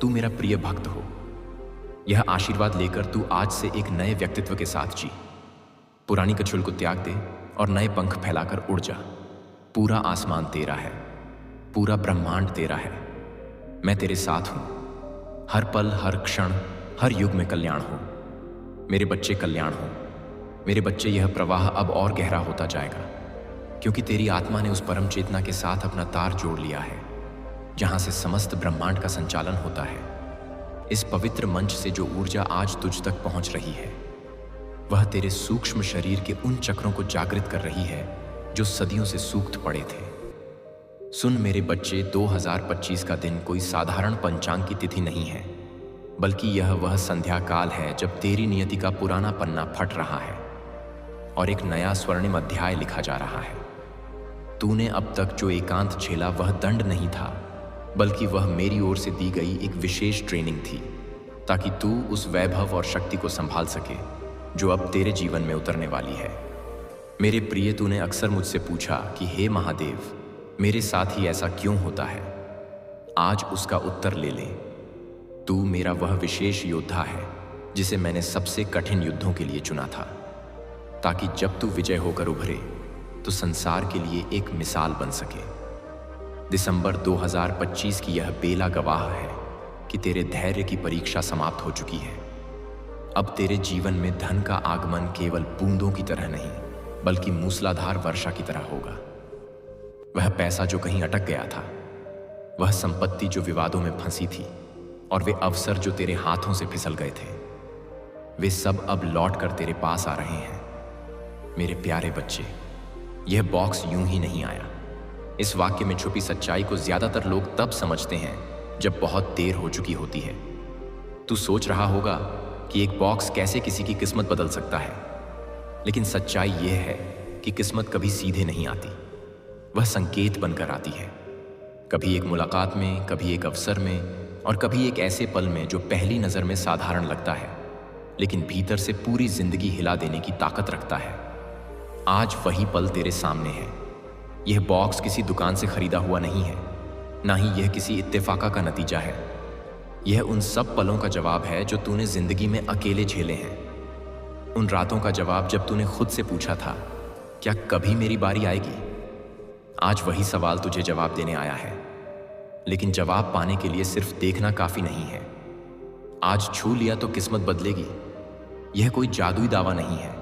तू मेरा प्रिय भक्त हो। यह आशीर्वाद लेकर तू आज से एक नए व्यक्तित्व के साथ जी। पुरानी कछुल को त्याग दे और नए पंख फैलाकर उड़ जा। पूरा आसमान तेरा है, पूरा ब्रह्मांड तेरा है। मैं तेरे साथ हूं। हर पल, हर क्षण, हर युग में कल्याण हो। मेरे बच्चे कल्याण हो। मेरे बच्चे, यह प्रवाह अब और गहरा होता जाएगा, क्योंकि तेरी आत्मा ने उस परम चेतना के साथ अपना तार जोड़ लिया है जहां से समस्त ब्रह्मांड का संचालन होता है। इस पवित्र मंच से जो ऊर्जा आज तुझ तक पहुंच रही है वह तेरे सूक्ष्म शरीर के उन चक्रों को जागृत कर रही है जो सदियों से सूक्त पड़े थे। सुन मेरे बच्चे, 2025 का दिन कोई साधारण पंचांग की तिथि नहीं है, बल्कि यह वह संध्या काल है जब तेरी नियति का पुराना पन्ना फट रहा है और एक नया स्वर्णिम अध्याय लिखा जा रहा है। तूने अब तक जो एकांत झेला वह दंड नहीं था, बल्कि वह मेरी ओर से दी गई एक विशेष ट्रेनिंग थी, ताकि तू उस वैभव और शक्ति को संभाल सके जो अब तेरे जीवन में उतरने वाली है। मेरे प्रिय, तूने अक्सर मुझसे पूछा कि हे महादेव, मेरे साथ ही ऐसा क्यों होता है। आज उसका उत्तर ले ले। तू मेरा वह विशेष योद्धा है जिसे मैंने सबसे कठिन युद्धों के लिए चुना था, ताकि जब तू विजय होकर उभरे तो संसार के लिए एक मिसाल बन सके। दिसंबर 2025 की यह बेला गवाह है कि तेरे धैर्य की परीक्षा समाप्त हो चुकी है। अब तेरे जीवन में धन का आगमन केवल बूंदों की तरह नहीं, बल्कि मूसलाधार वर्षा की तरह होगा। वह पैसा जो कहीं अटक गया था, वह संपत्ति जो विवादों में फंसी थी, और वे अवसर जो तेरे हाथों से फिसल गए थे, वे सब अब लौट कर तेरे पास आ रहे हैं। मेरे प्यारे बच्चे, यह बॉक्स यूं ही नहीं आया। इस वाक्य में छुपी सच्चाई को ज्यादातर लोग तब समझते हैं जब बहुत देर हो चुकी होती है। तू सोच रहा होगा कि एक बॉक्स कैसे किसी की किस्मत बदल सकता है, लेकिन सच्चाई यह है कि किस्मत कभी सीधे नहीं आती, वह संकेत बनकर आती है। कभी एक मुलाकात में, कभी एक अवसर में, और कभी एक ऐसे पल में जो पहली नजर में साधारण लगता है, लेकिन भीतर से पूरी जिंदगी हिला देने की ताकत रखता है। आज वही पल तेरे सामने है। यह बॉक्स किसी दुकान से खरीदा हुआ नहीं है, ना ही यह किसी इत्तेफाका का नतीजा है। यह उन सब पलों का जवाब है जो तूने जिंदगी में अकेले झेले हैं। उन रातों का जवाब जब तूने खुद से पूछा था, क्या कभी मेरी बारी आएगी? आज वही सवाल तुझे जवाब देने आया है। लेकिन जवाब पाने के लिए सिर्फ देखना काफी नहीं है। आज छू लिया तो किस्मत बदलेगी, यह कोई जादुई दावा नहीं है।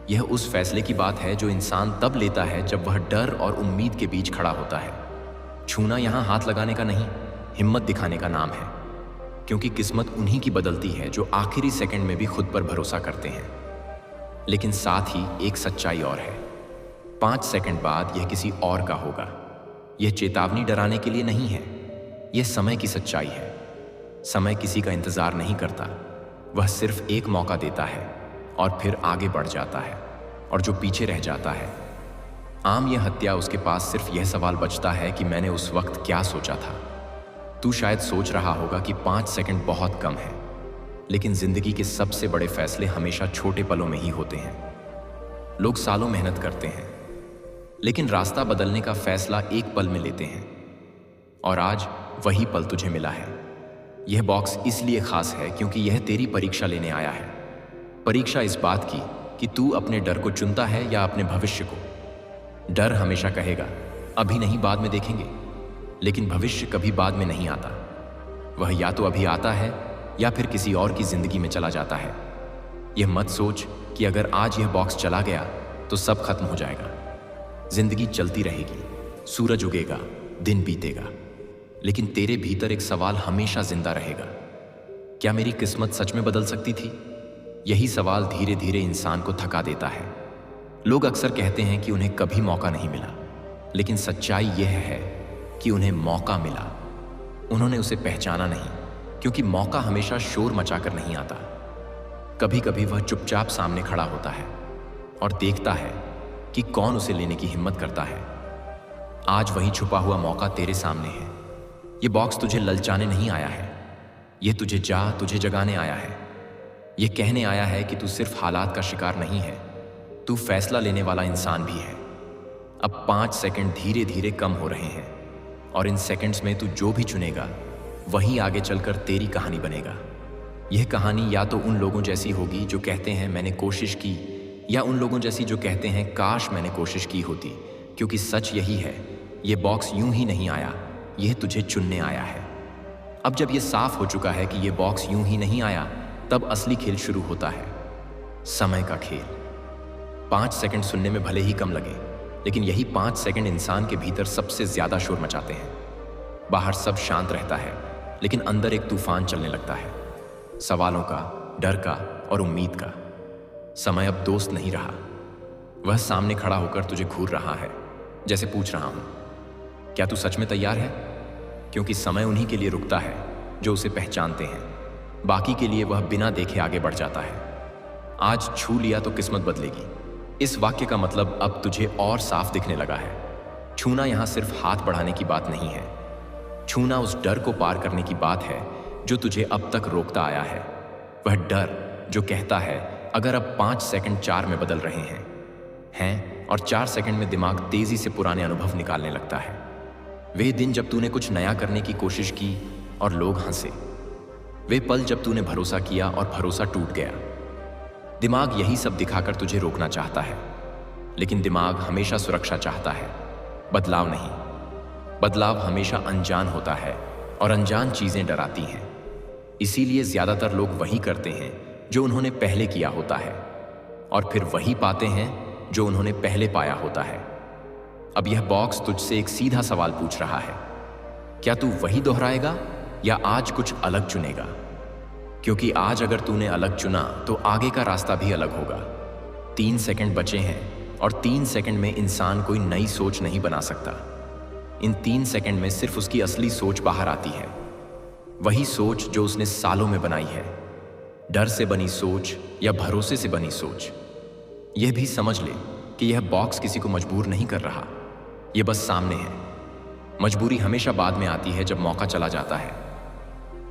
यह उस फैसले की बात है जो इंसान तब लेता है जब वह डर और उम्मीद के बीच खड़ा होता है। छूना यहां हाथ लगाने का नहीं, हिम्मत दिखाने का नाम है, क्योंकि किस्मत उन्हीं की बदलती है जो आखिरी सेकंड में भी खुद पर भरोसा करते हैं। लेकिन साथ ही एक सच्चाई और है, 5 सेकंड बाद यह किसी और का होगा। यह चेतावनी डराने के लिए नहीं है, यह समय की सच्चाई है। समय किसी का इंतजार नहीं करता, वह सिर्फ एक मौका देता है और फिर आगे बढ़ जाता है, और जो पीछे रह जाता है आम यह हत्या, उसके पास सिर्फ यह सवाल बचता है कि मैंने उस वक्त क्या सोचा था। तू शायद सोच रहा होगा कि 5 सेकंड बहुत कम है, लेकिन जिंदगी के सबसे बड़े फैसले हमेशा छोटे पलों में ही होते हैं। लोग सालों मेहनत करते हैं, लेकिन रास्ता बदलने का फैसला एक पल में लेते हैं, और आज वही पल तुझे मिला है। यह बॉक्स इसलिए खास है क्योंकि यह तेरी परीक्षा लेने आया है। परीक्षा इस बात की कि तू अपने डर को चुनता है या अपने भविष्य को। डर हमेशा कहेगा अभी नहीं, बाद में देखेंगे, लेकिन भविष्य कभी बाद में नहीं आता। वह या तो अभी आता है या फिर किसी और की जिंदगी में चला जाता है। यह मत सोच कि अगर आज यह बॉक्स चला गया तो सब खत्म हो जाएगा। जिंदगी चलती रहेगी, सूरज उगेगा, दिन बीतेगा, लेकिन तेरे भीतर एक सवाल हमेशा जिंदा रहेगा, क्या मेरी किस्मत सच में बदल सकती थी? यही सवाल धीरे धीरे इंसान को थका देता है। लोग अक्सर कहते हैं कि उन्हें कभी मौका नहीं मिला, लेकिन सच्चाई यह है कि उन्हें मौका मिला। उन्होंने उसे पहचाना नहीं, क्योंकि मौका हमेशा शोर मचाकर नहीं आता। कभी कभी वह चुपचाप सामने खड़ा होता है और देखता है कि कौन उसे लेने की हिम्मत करता है। आज वही छुपा हुआ मौका तेरे सामने है। यह बॉक्स तुझे ललचाने नहीं आया है, यह तुझे जगाने आया है। यह कहने आया है कि तू सिर्फ हालात का शिकार नहीं है, तू फैसला लेने वाला इंसान भी है। अब 5 सेकंड धीरे धीरे कम हो रहे हैं, और इन सेकंड्स में तू जो भी चुनेगा वही आगे चलकर तेरी कहानी बनेगा। यह कहानी या तो उन लोगों जैसी होगी जो कहते हैं मैंने कोशिश की, या उन लोगों जैसी जो कहते हैं काश मैंने कोशिश की होती, क्योंकि सच यही है, यह बॉक्स यूं ही नहीं आया, यह तुझे चुनने आया है। अब जब यह साफ हो चुका है कि यह बॉक्स यूं ही नहीं आया, तब असली खेल शुरू होता है, समय का खेल। 5 सेकंड सुनने में भले ही कम लगे, लेकिन यही 5 सेकंड इंसान के भीतर सबसे ज्यादा शोर मचाते हैं। बाहर सब शांत रहता है, लेकिन अंदर एक तूफान चलने लगता है, सवालों का, डर का और उम्मीद का। समय अब दोस्त नहीं रहा, वह सामने खड़ा होकर तुझे घूर रहा है, जैसे पूछ रहा हूं, क्या तू सच में तैयार है? क्योंकि समय उन्हीं के लिए रुकता है जो उसे पहचानते हैं, बाकी के लिए वह बिना देखे आगे बढ़ जाता है। आज छू लिया तो किस्मत बदलेगी, इस वाक्य का मतलब अब तुझे और साफ दिखने लगा है। छूना यहां सिर्फ हाथ बढ़ाने की बात नहीं है, छूना उस डर को पार करने की बात है जो तुझे अब तक रोकता आया है। वह डर जो कहता है अगर अब 5 सेकंड 4 में बदल रहे हैं और 4 सेकंड में दिमाग तेजी से पुराने अनुभव निकालने लगता है। वे दिन जब तूने कुछ नया करने की कोशिश की और लोग हंसे, वे पल जब तूने भरोसा किया और भरोसा टूट गया। दिमाग यही सब दिखाकर तुझे रोकना चाहता है, लेकिन दिमाग हमेशा सुरक्षा चाहता है, बदलाव नहीं। बदलाव हमेशा अनजान होता है और अनजान चीजें डराती हैं। इसीलिए ज्यादातर लोग वही करते हैं जो उन्होंने पहले किया होता है, और फिर वही पाते हैं जो उन्होंने पहले पाया होता है। अब यह बॉक्स तुझसे एक सीधा सवाल पूछ रहा है, क्या तू वही दोहराएगा या आज कुछ अलग चुनेगा? क्योंकि आज अगर तूने अलग चुना तो आगे का रास्ता भी अलग होगा। 3 सेकंड बचे हैं, और 3 सेकंड में इंसान कोई नई सोच नहीं बना सकता। इन 3 सेकंड में सिर्फ उसकी असली सोच बाहर आती है, वही सोच जो उसने सालों में बनाई है। डर से बनी सोच या भरोसे से बनी सोच। यह भी समझ ले कि यह बॉक्स किसी को मजबूर नहीं कर रहा, यह बस सामने है। मजबूरी हमेशा बाद में आती है, जब मौका चला जाता है।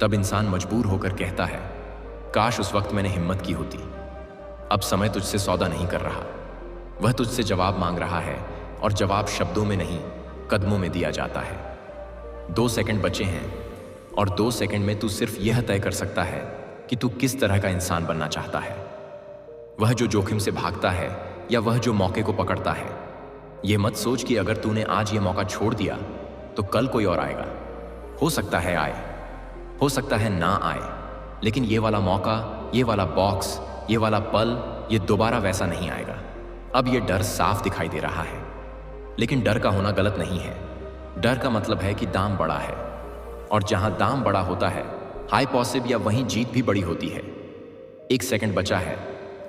तब इंसान मजबूर होकर कहता है, काश उस वक्त मैंने हिम्मत की होती। अब समय तुझसे सौदा नहीं कर रहा, वह तुझसे जवाब मांग रहा है, और जवाब शब्दों में नहीं, कदमों में दिया जाता है। 2 सेकंड बचे हैं, और 2 सेकंड में तू सिर्फ यह तय कर सकता है कि तू किस तरह का इंसान बनना चाहता है। वह जो जोखिम से भागता है या वह जो मौके को पकड़ता है। यह मत सोच कि अगर तूने आज यह मौका छोड़ दिया तो कल कोई और आएगा। हो सकता है आए, हो सकता है ना आए, लेकिन ये वाला मौका, ये वाला बॉक्स, ये वाला पल, ये दोबारा वैसा नहीं आएगा। अब ये डर साफ दिखाई दे रहा है, लेकिन डर का होना गलत नहीं है। डर का मतलब है कि दाम बड़ा है, और जहां दाम बड़ा होता है, हाई पॉसिब या वहीं जीत भी बड़ी होती है। 1 सेकंड बचा है,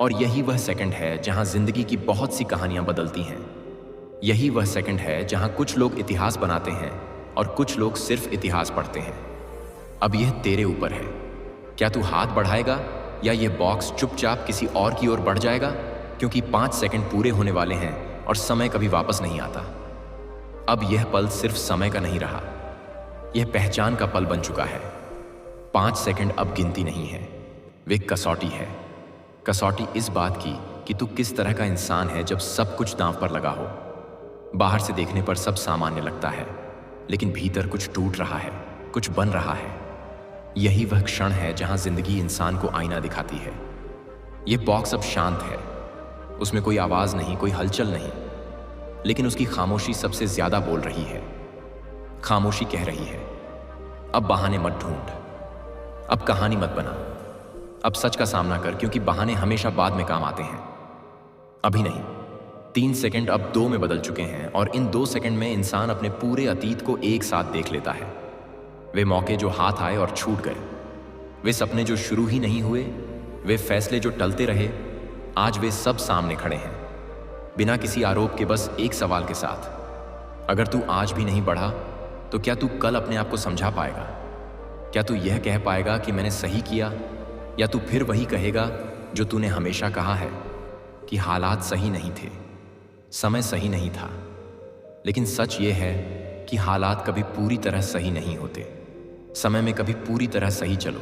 और यही वह सेकंड है जहां जिंदगी की बहुत सी कहानियां बदलती हैं। यही वह सेकंड है जहां कुछ लोग इतिहास बनाते हैं और कुछ लोग सिर्फ इतिहास पढ़ते हैं। अब यह तेरे ऊपर है। क्या तू हाथ बढ़ाएगा या यह बॉक्स चुपचाप किसी और की ओर बढ़ जाएगा? क्योंकि 5 सेकंड पूरे होने वाले हैं और समय कभी वापस नहीं आता। अब यह पल सिर्फ समय का नहीं रहा, यह पहचान का पल बन चुका है। 5 सेकंड अब गिनती नहीं है, वे कसौटी है। कसौटी इस बात की कि तू किस तरह का इंसान है जब सब कुछ दांव पर लगा हो। बाहर से देखने पर सब सामान्य लगता है, लेकिन भीतर कुछ टूट रहा है, कुछ बन रहा है। यही वह क्षण है जहां जिंदगी इंसान को आईना दिखाती है। यह बॉक्स अब शांत है, उसमें कोई आवाज नहीं, कोई हलचल नहीं, लेकिन उसकी खामोशी सबसे ज्यादा बोल रही है। खामोशी कह रही है, अब बहाने मत ढूंढ, अब कहानी मत बना, अब सच का सामना कर, क्योंकि बहाने हमेशा बाद में काम आते हैं, अभी नहीं। 3 सेकंड अब 2 में बदल चुके हैं और इन 2 सेकंड में इंसान अपने पूरे अतीत को एक साथ देख लेता है। वे मौके जो हाथ आए और छूट गए, वे सपने जो शुरू ही नहीं हुए, वे फैसले जो टलते रहे, आज वे सब सामने खड़े हैं, बिना किसी आरोप के, बस एक सवाल के साथ। अगर तू आज भी नहीं बढ़ा तो क्या तू कल अपने आप को समझा पाएगा? क्या तू यह कह पाएगा कि मैंने सही किया, या तू फिर वही कहेगा जो तूने हमेशा कहा है कि हालात सही नहीं थे, समय सही नहीं था। लेकिन सच ये है कि हालात कभी पूरी तरह सही नहीं होते। समय में कभी पूरी तरह सही चलो।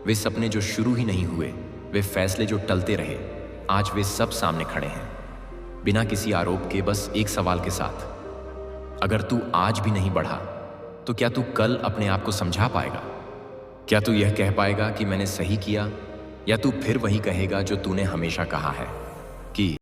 वे सपने जो शुरू ही नहीं हुए, वे फैसले जो टलते रहे, आज वे सब सामने खड़े हैं, बिना किसी आरोप के, बस एक सवाल के साथ। अगर तू आज भी नहीं बढ़ा तो क्या तू कल अपने आप को समझा पाएगा? क्या तू यह कह पाएगा कि मैंने सही किया, या तू फिर वही कहेगा जो तूने हमेशा कहा है कि